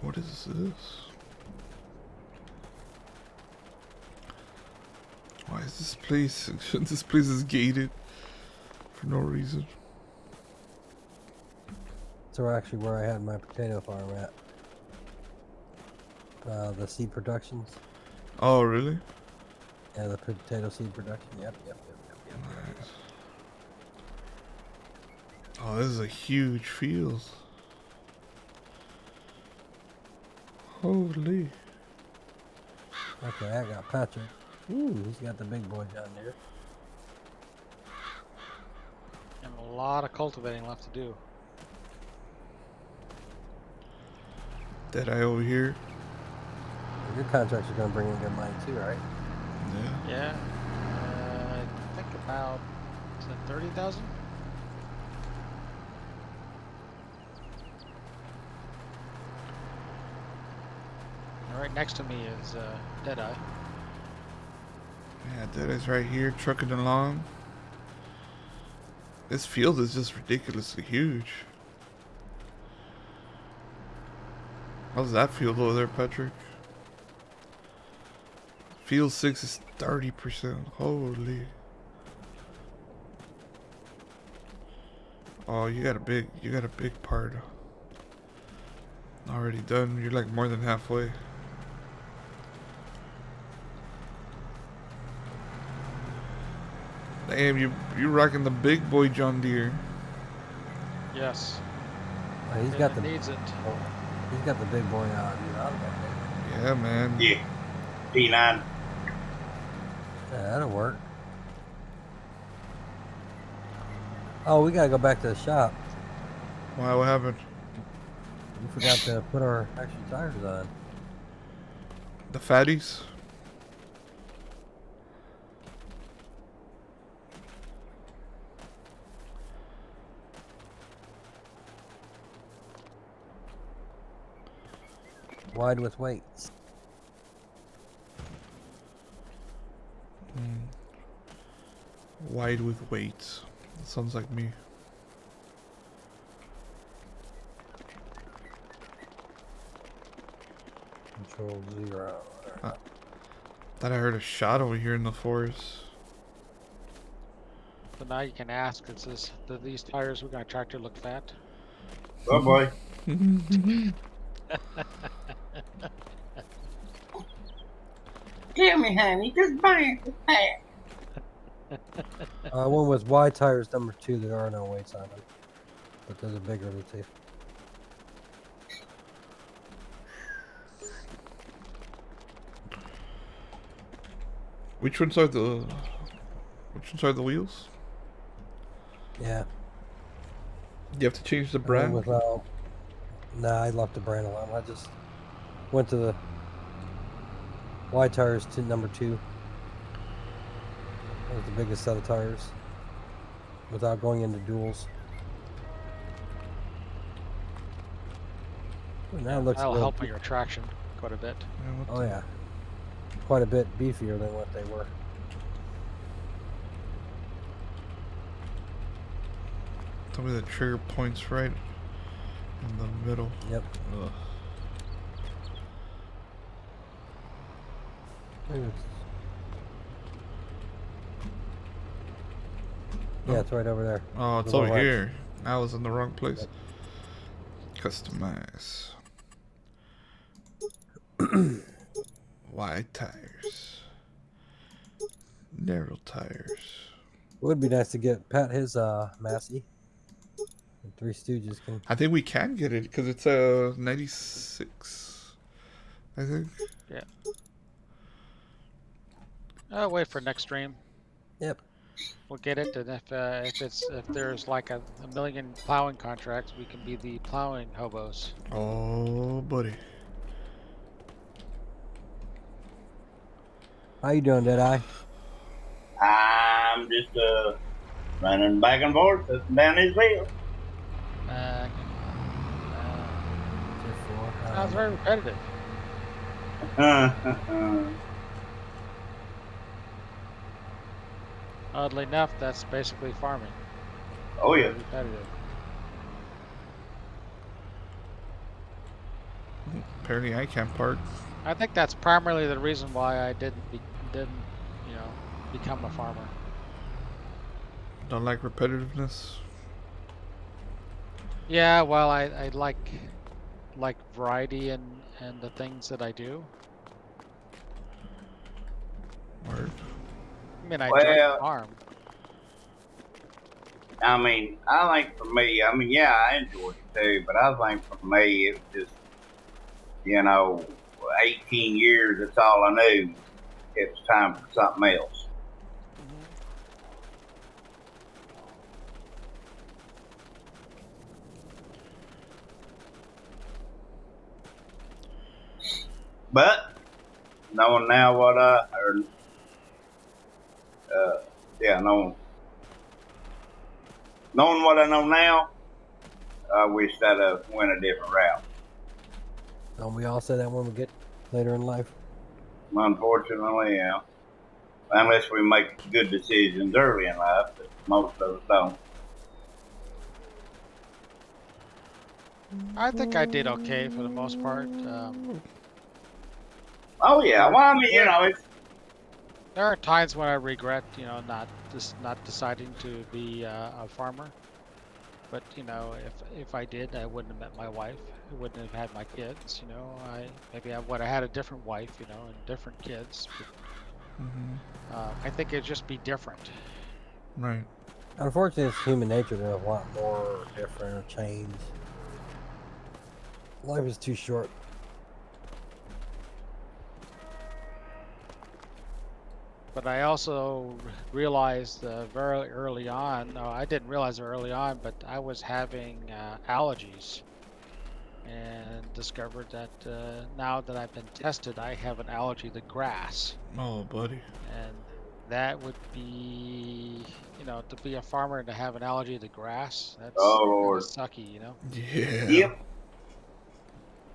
What is this? Why is this place? This place is gated for no reason. So actually where I had my potato farm at. The seed productions. Oh, really? Yeah, the potato seed production. Yep. Nice. Oh, this is a huge field. Holy. Okay, I got Patrick. Ooh, he's got the big boy down there. And a lot of cultivating left to do. Deadeye over here. Your contracts are going to bring in good money too, right? Yeah. Yeah. I think about, is it 30,000? And right next to me is Deadeye. Yeah, Deadeye's right here, trucking along. This field is just ridiculously huge. How's that field over there, Patrick? Field 6 is 30%. Holy. Oh, you got a big part already done. You're like more than halfway. Damn, you rocking the big boy John Deere. Yes. He's And got it the needs it. he's got the big boy out there. Yeah, man. Yeah. P9. Yeah, that'll work. Oh, we gotta go back to the shop. Wow, what happened? We forgot to put our extra tires on. The fatties? Wide with weights. Wide with weights. That sounds like me. Control 0. Thought I heard a shot over here in the forest. So now you can ask, it says, do these tires we got a tractor look fat? Oh boy. Tell me, honey, this burn is fat. One with wide tires, number 2. There are no weights on them, but those are bigger than 2. Which ones are the wheels? Yeah. You have to change the And brand. without, nah, I left the brand alone. I just went to the wide tires to number 2. That was the biggest set of tires without going into duals. Well, now it looks That'll good. help on your traction quite a bit. Yeah, Oh yeah, quite a bit beefier than what they were. tell me the trigger point's right in the middle. Yep. Ugh. Yeah, it's right over there. Oh, it's The over left. here. I was in the wrong place. Customize. Wide tires. Narrow tires. It would be nice to get Pat his Massey. The Three Stooges can. I think we can get it because it's a 96. I think. I'll wait for next stream. Yep. We'll get it, and if there's like a million plowing contracts, we can be the plowing hobos. Oh, buddy. How you doing, Deadeye? I'm just running back and forth up and down his wheel. Sounds very repetitive. Oddly enough, that's basically farming. Oh yeah. Repetitive. Apparently, I can't park. I think that's primarily the reason why I didn't become a farmer. Don't like repetitiveness. Yeah, well, I like variety and the things that I do. Word. I mean, I enjoy the farm. I mean, I think for me, I mean, yeah, I enjoy it too, but I think for me, it's just, 18 years, that's all I knew. It was time for something else. But knowing now what I heard, knowing what I know now, I wish that I went a different route. Don't we all say that when we get later in life? Unfortunately, yeah. Unless we make good decisions early in life, but most of us don't. I think I did okay for the most part. Oh yeah, well, I mean, it's. There are times when I regret, not deciding to be a farmer. But if I did, I wouldn't have met my wife. I wouldn't have had my kids. I would have had a different wife, and different kids. But, I think it'd just be different. Right. Unfortunately, it's human nature to want more, different, or change. Life is too short. But I also realized very early on, no, I didn't realize it early on, but I was having allergies and discovered that now that I've been tested, I have an allergy to grass. Oh, buddy. And that would be, to be a farmer and to have an allergy to grass, that's Lord. sucky, Yeah. Yep.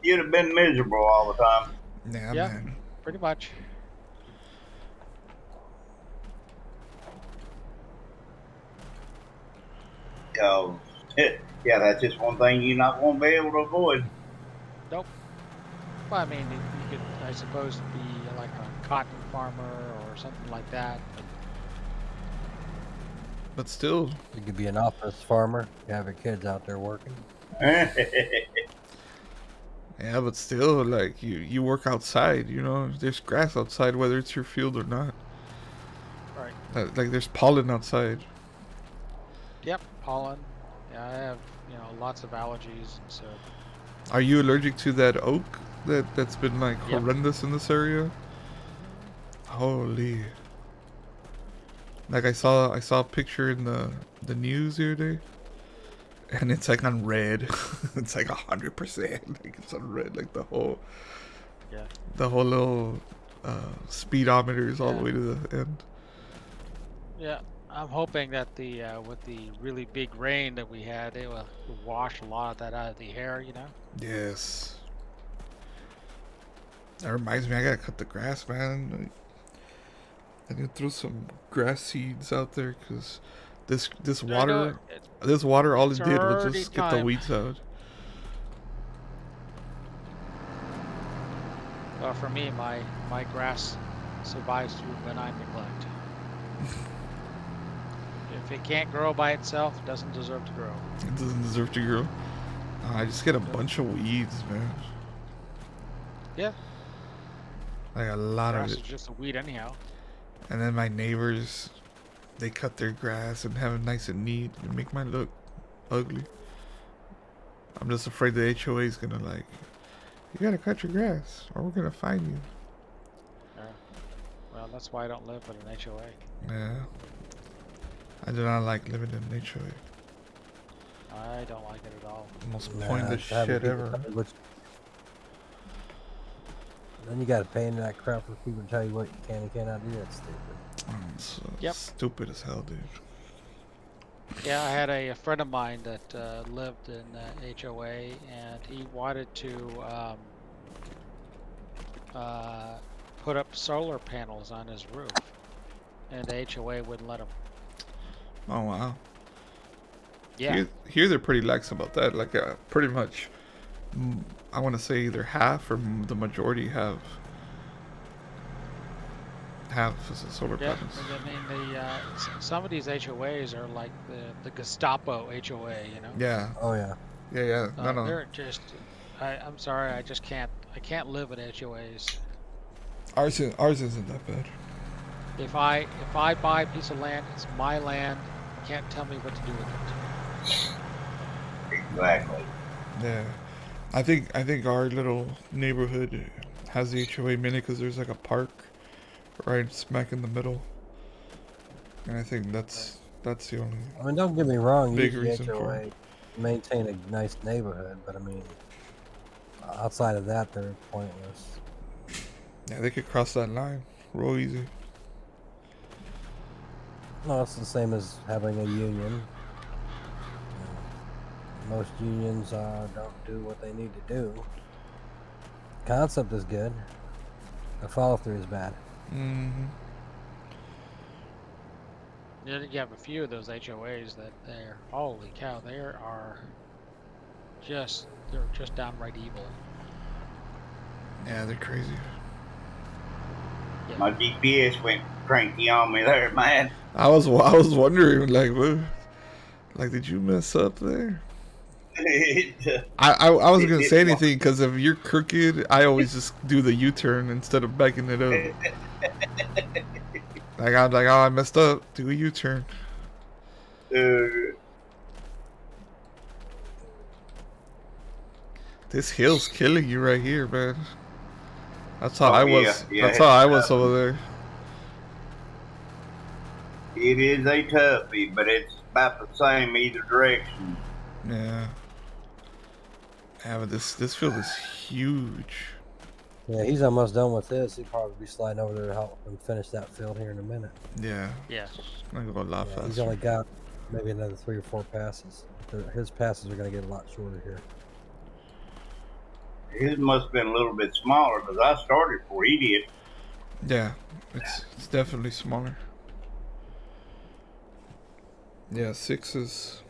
You'd have been miserable all the time. Yeah, Yeah. man. Pretty much. So, yeah, that's just one thing you're not going to be able to avoid. Nope. Well, I mean, you could, I suppose, be like a cotton farmer or something like that. But still. You could be an office farmer. You have your kids out there working. Yeah, but still, like, you work outside, There's grass outside, whether it's your field or not. Right. Like, there's pollen outside. Yep, pollen. Yeah, I have, lots of allergies, so. Are you allergic to that oak that's been, like, horrendous in this area? Holy. Like, I saw a picture in the news the other day. And it's like on red. It's like 100%. Like it's on red. Like the whole little speedometer is all the way to the end. Yeah, I'm hoping that with the really big rain that we had, it will wash a lot of that out of the air. Yes. That reminds me, I gotta cut the grass, man. I need to throw some grass seeds out there because this I know water, this water, all it's it did was already just get the time. weeds out. Well, for me, my grass survives through benign neglect. If it can't grow by itself, it doesn't deserve to grow. It doesn't deserve to grow. I just get a bunch of weeds, man. Yeah. Like a lot Grass of is it. just a weed anyhow. And then my neighbors, they cut their grass and have it nice and neat and make mine look ugly. I'm just afraid the HOA is gonna like, you gotta cut your grass or we're gonna fine you. Well, that's why I don't live in an HOA. Yeah. I do not like living in an HOA. I don't like it at all. Most Nah, pointless having shit people ever. tell you what then you got to pay into that crap for people to tell you what you can and cannot do. That's stupid. It's Yep. stupid as hell, dude. Yeah, I had a friend of mine that lived in HOA, and he wanted to put up solar panels on his roof, and the HOA wouldn't let him. Oh wow. Yeah. Here they're pretty lax about that. Like pretty much, I want to say either half or the majority have solar Yeah, panels. I mean, some of these HOAs are like the Gestapo HOA, you know? Yeah, Oh yeah. yeah. No. They're just, I'm sorry, I just can't, I can't live in HOAs. Ours isn't that bad. If I buy a piece of land, it's my land. You can't tell me what to do with it. Exactly. Yeah, I think our little neighborhood has the HOA mainly because there's like a park right smack in the middle, and I think that's the only. I mean, don't get me wrong. Big Usually reason for HOA it. maintain a nice neighborhood, but I mean, outside of that, they're pointless. Yeah, they could cross that line real easy. No, it's the same as having a union. Most unions don't do what they need to do. Concept is good. The follow through is bad. Mm-hmm. You have a few of those HOAs that they're, holy cow, they're just downright evil. Yeah, they're crazy. My GPS went cranky on me there, man. I was wondering, like, what, like, did you mess up there? I wasn't gonna say anything because if you're crooked, I always just do the U-turn instead of backing it up. Like I'm like, oh, I messed up. Do a U-turn. This hill's killing you right here, man. That's how I was. Yeah, that's how I was over there. It is a toughie, but it's about the same either direction. Yeah. Yeah, but this field is huge. Yeah, he's almost done with this. He'll probably be sliding over there to help him finish that field here in a minute. Yeah. Yeah. I'm gonna go a lot Yeah, faster. he's only got maybe another 3 or 4 passes. His passes are going to get a lot shorter here. His must have been a little bit smaller because I started before he did. Yeah, it's definitely smaller. Yeah, 6 is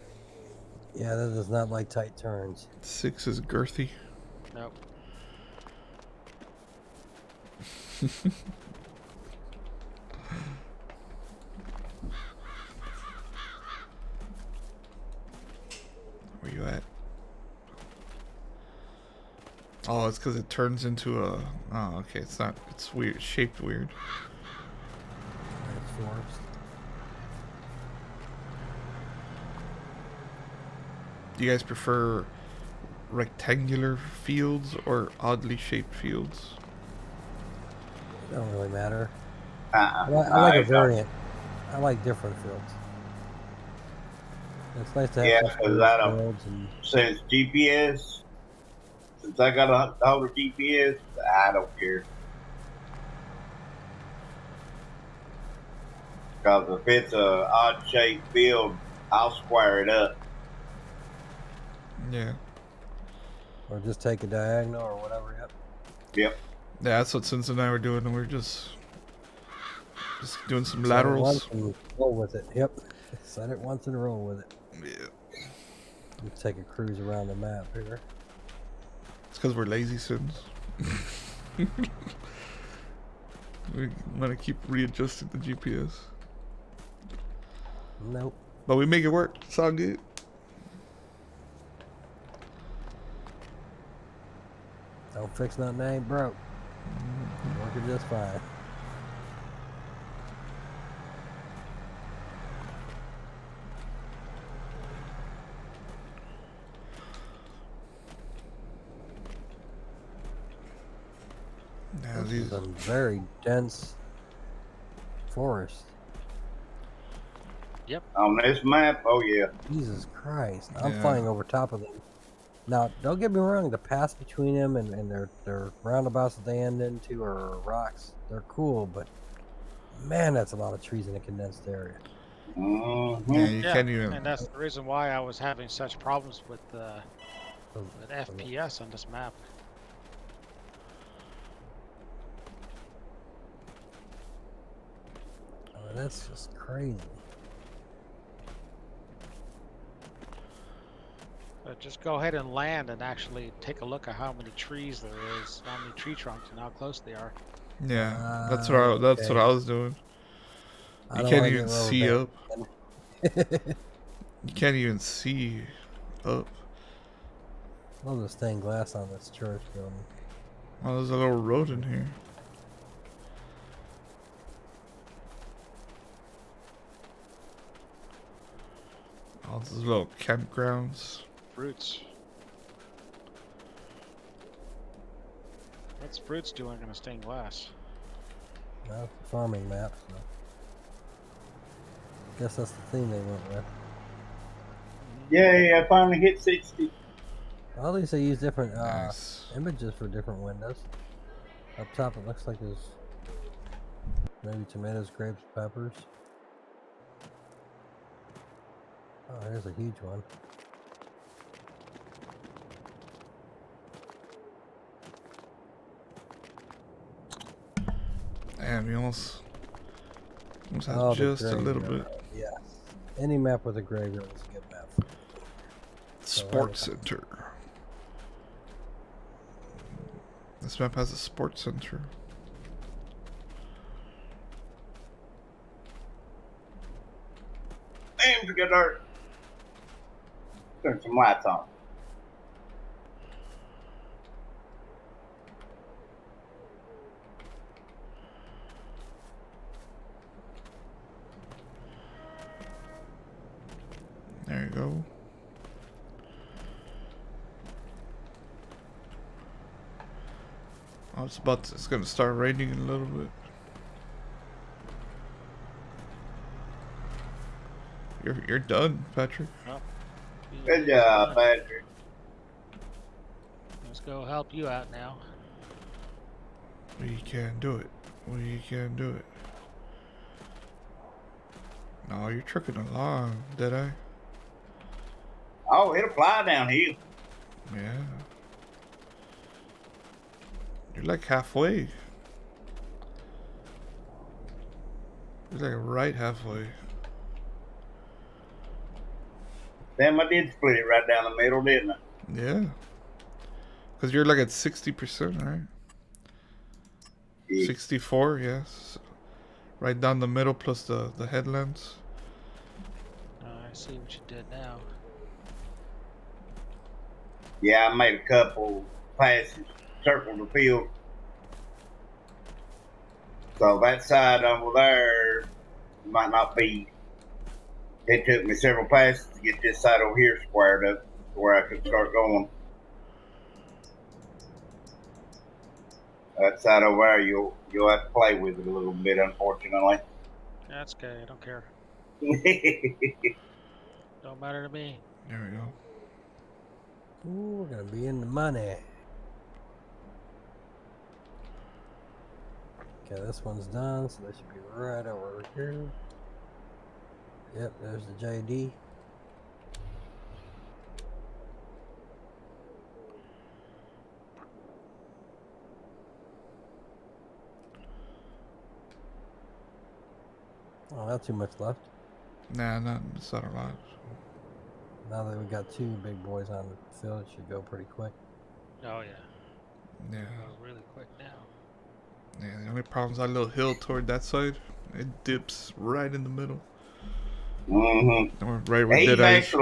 Yeah, that does not like tight turns. 6 is girthy. Nope. Where you at? Oh, it's because it turns into a. Oh, okay. It's not. It's weird. It's shaped weird. It's forced. Do you guys prefer rectangular fields or oddly shaped fields? It don't really matter. Uh-uh. I like a variant. I like different fields. It's nice to have Yeah, some 'cause smooth I don't- fields and Since GPS, since I got a hold of GPS, I don't care. Because if it's a odd shaped field, I'll square it up. Yeah. or just take a diagonal or whatever. Yep. Yep. Yeah, that's what Sinz and I were doing, and we're just doing some Set it once laterals. and roll with it. Yep. Set it once and roll with it. Yeah. We'll take a cruise around the map here. It's because we're lazy Sims. We want to keep readjusting the GPS. Nope. But we make it work. It's all good. Don't fix nothing that ain't broke. Working just fine. Yeah, This these. is a very dense forest. On this map, oh yeah. Jesus Christ. I'm Yeah. flying over top of them. Now, don't get me wrong, the paths between them and their roundabouts that they end into are rocks. They're cool, but man, that's a lot of trees in a condensed area. Mm-hmm. Yeah, you Yeah, can't even. and that's the reason why I was having such problems with So- FPS on this map. I mean, that's just crazy. Just go ahead and land and actually take a look at how many trees there is, how many tree trunks, and how close they are. Yeah, that's what I was doing. I You don't can't wanna even get see rubber up. band. You can't even see up. Love the stained glass on this church building. Oh, there's a little road in here. All those little campgrounds. Fruits. What's Fruits doing in a stained glass? No, it's a farming map, so. Guess that's the theme they went with. Yay, I finally hit 60. Well, at least they use different Nice. images for different windows. Up top, it looks like there's maybe tomatoes, grapes, peppers. Oh, here's a huge one. Damn, we almost have Oh, the just a little graveyard. bit. Yes. Any map with a graveyard is a good map for me. Sports Center. This map has a sports center. Damn, to get dirt. Turn some lights on. There you go. Oh, it's gonna start raining in a little bit. You're done, Patrick. Good job, Patrick. Let's go help you out now. We can do it. We can do it. No, you're trucking along, did I? Oh, it'll fly downhill. Yeah. You're like halfway. You're like right halfway. Damn, I did split it right down the middle, didn't I? Yeah. Because you're like at 60%, right? Yeah. 64, yes. Right down the middle plus the headlands. I see what you did now. Yeah, I made a couple passes, circled the field. So that side over there might not be. It took me several passes to get this side over here squared up to where I could start going. That side over there, you'll have to play with it a little bit, unfortunately. That's okay. I don't care. Don't matter to me. There we go. Ooh, we're gonna be in the money. Okay, this one's done, so they should be right over here. Yep, there's the JD. Oh, not too much left. Nah, it's not a lot. Now that we got 2 big boys on the field, it should go pretty quick. Oh yeah, Yeah. go really quick now. Yeah, the only problem is that little hill toward that side. It dips right in the middle. Mm-hmm. Or right where He's Deadeye's.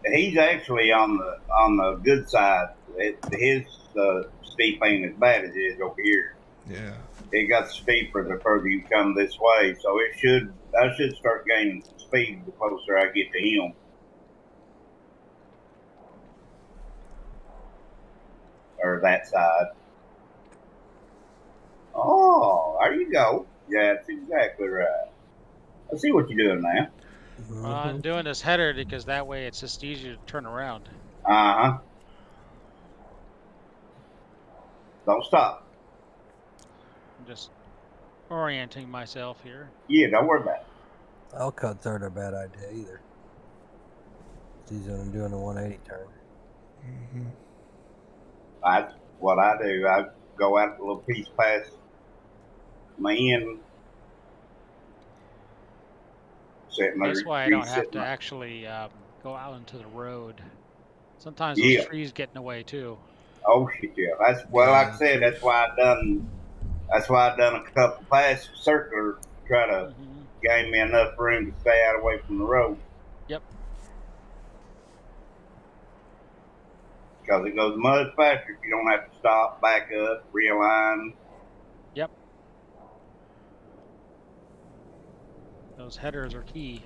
actually on the good side. His steep ain't as bad as it is over here. Yeah. It got steeper the further you come this way, so I should start gaining some speed the closer I get to him. Or that side. Oh, there you go. Yeah, that's exactly right. I see what you're doing now. Well, I'm doing this header because that way it's just easier to turn around. Uh-huh. Don't stop. I'm just orienting myself here. Yeah, don't worry about it. Cuts aren't a bad idea either. It's easier than doing a 180 turn. Mm-hmm. That's what I do. I go out a little piece past my end. That's why I don't have to actually go out into the road. Sometimes those trees get in the way too. Oh shit, yeah. Like I said, that's why I done a couple passes circular to try to gain me enough room to stay out away from the road. Yep. Because it goes much faster if you don't have to stop, back up, realign. Yep. Those headers are key.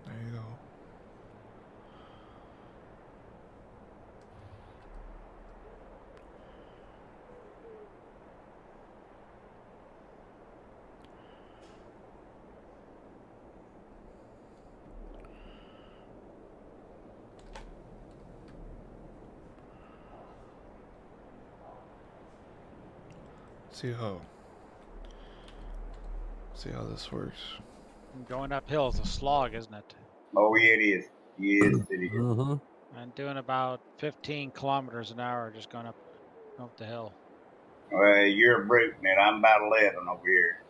There you go. See how this works. Going uphill is a slog, isn't it? Oh yeah, it is. Yes, it is. Mm-hmm. I'm doing about 15 kilometers an hour just going up the hill. Well, you're a brute, man. I'm about 11 over here.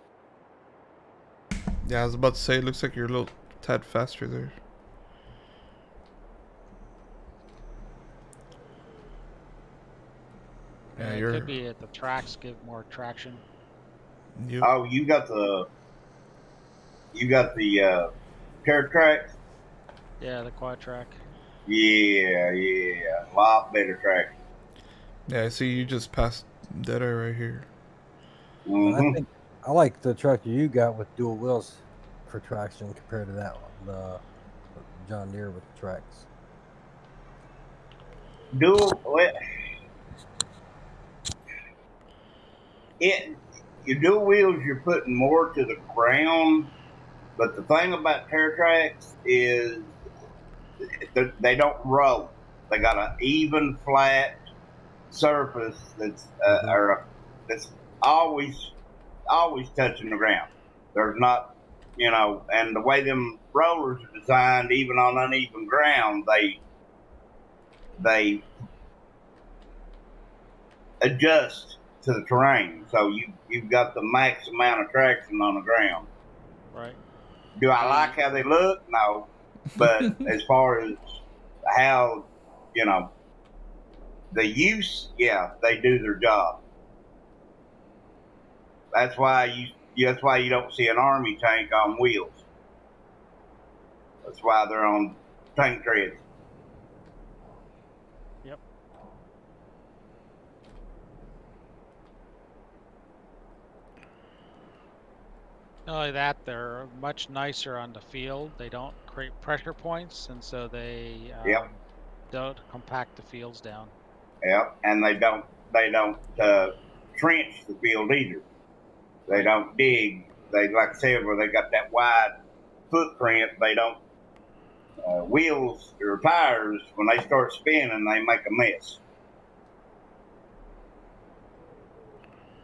Yeah, I was about to say, it looks like you're a little tad faster there. Yeah, it could be the tracks give more traction. Yep. Oh, you got the tear tracks? Yeah, the quad track. Yeah, a lot better traction. Yeah, I see you just passed Deadeye right here. Mm-hmm. I like the tractor you got with dual wheels for traction compared to that one, the John Deere with the tracks. Your dual wheels, you're putting more to the ground, but the thing about tear tracks is they don't roll. They got an even, flat surface that's that's always touching the ground. There's not, and the way them rollers are designed, even on uneven ground, they adjust to the terrain. So you've got the max amount of traction on the ground. Right. Do I like how they look? No. But as far as how, the use, yeah, they do their job. That's why you don't see an army tank on wheels. That's why they're on tank treads. Yep. Not only that, they're much nicer on the field. They don't create pressure points, and so they don't compact the fields down. Yep, and they don't trench the field either. They don't dig. They, like I said, where they got that wide footprint, they don't wheels or tires, when they start spinning, they make a mess.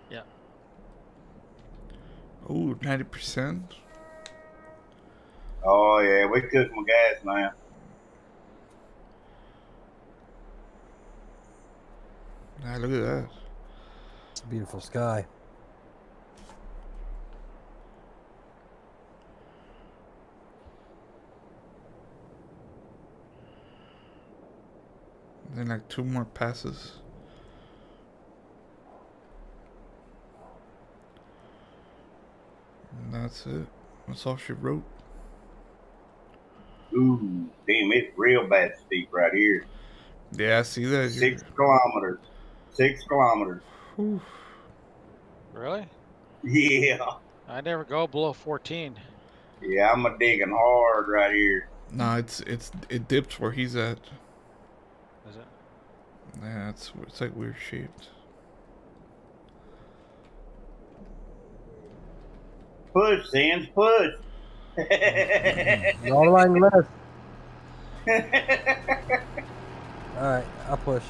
Yeah. Ooh, 90%. Oh yeah, we cook my gas now. Ah, look at that. It's a beautiful sky. Then like 2 more passes. And that's it. That's all she wrote. Ooh, damn, it's real bad steep right here. Yeah, I see that. 6 kilometers. 6 kilometers. Whew. Really? Yeah. I never go below 14. Yeah, I'm a digging hard right here. Nah, it dips where he's at. Is it? Yeah, it's like weird shaped. Push, Sinz, push. All line left. All right, I'll push.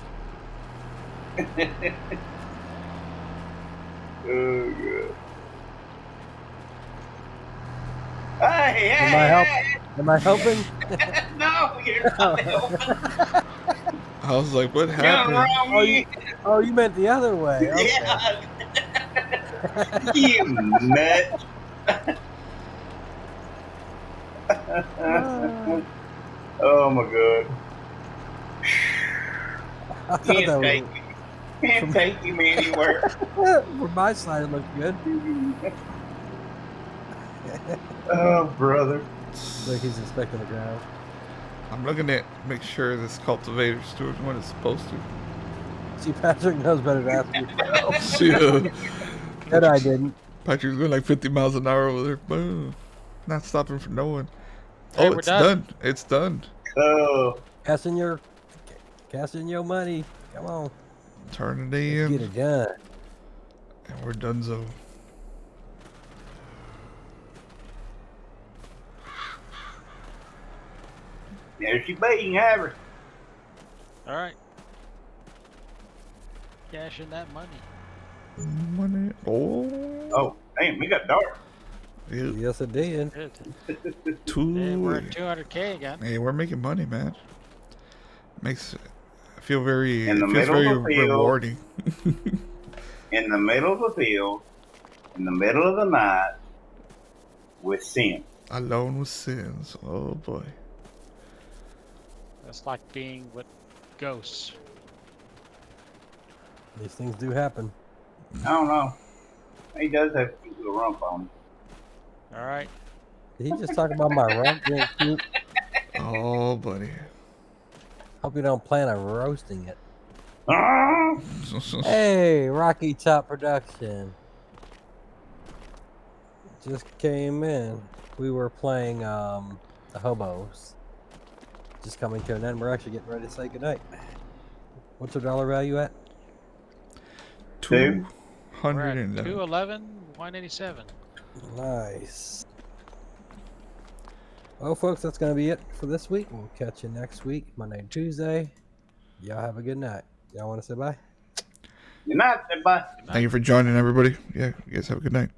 Oh, God. Hey, hey, Am I help? hey. Am I helping? No, you're not helping. I was like, what You're on the happened? wrong Oh, end. Oh, you meant the other way. Okay. Yeah. You nut. Oh my God. I thought Can't that take me. Can't take him anywhere. was from my side. It looked good. Oh, brother. Like he's inspecting the ground. I'm looking at make sure this cultivator's doing what it's supposed to. See, Patrick knows better than ask me. Yeah. That I didn't. Patrick's going like 50 miles an hour over there. Boom. Not stopping for no one. Hey, Oh, we're it's done. done. It's done. Oh, Cash in your money. Come on. Turn it Let's in. get it done. And we're donezo. there she be. You can have her. All right. Cash in that money. Money. Oh. Oh, damn, we got dark. Yeah. Yes, it did. Good. Two. And we're at 200K again. Hey, we're making money, man. Makes I feel very. In the It feels middle very of the field. rewarding. In the middle of the field, in the middle of the night, with Sinz. Alone with Sinz. Oh boy. That's like being with ghosts. These things do happen. I don't know. He does have a cute little rump on him. All right. Did he just talk about my rump being cute? Oh, buddy. Hope you don't plan on roasting it. Ah! Hey, Rocky Top Production. Just came in. We were playing the Hobos. Just coming to an end. We're actually getting ready to say goodnight. What's our dollar value at? 211. 211, 187. Nice. Well, folks, that's going to be it for this week. We'll catch you next week, Monday and Tuesday. Y'all have a good night. Y'all want to say bye? Good night, everybody. Thank you for joining, everybody. Yeah, you guys have a good night.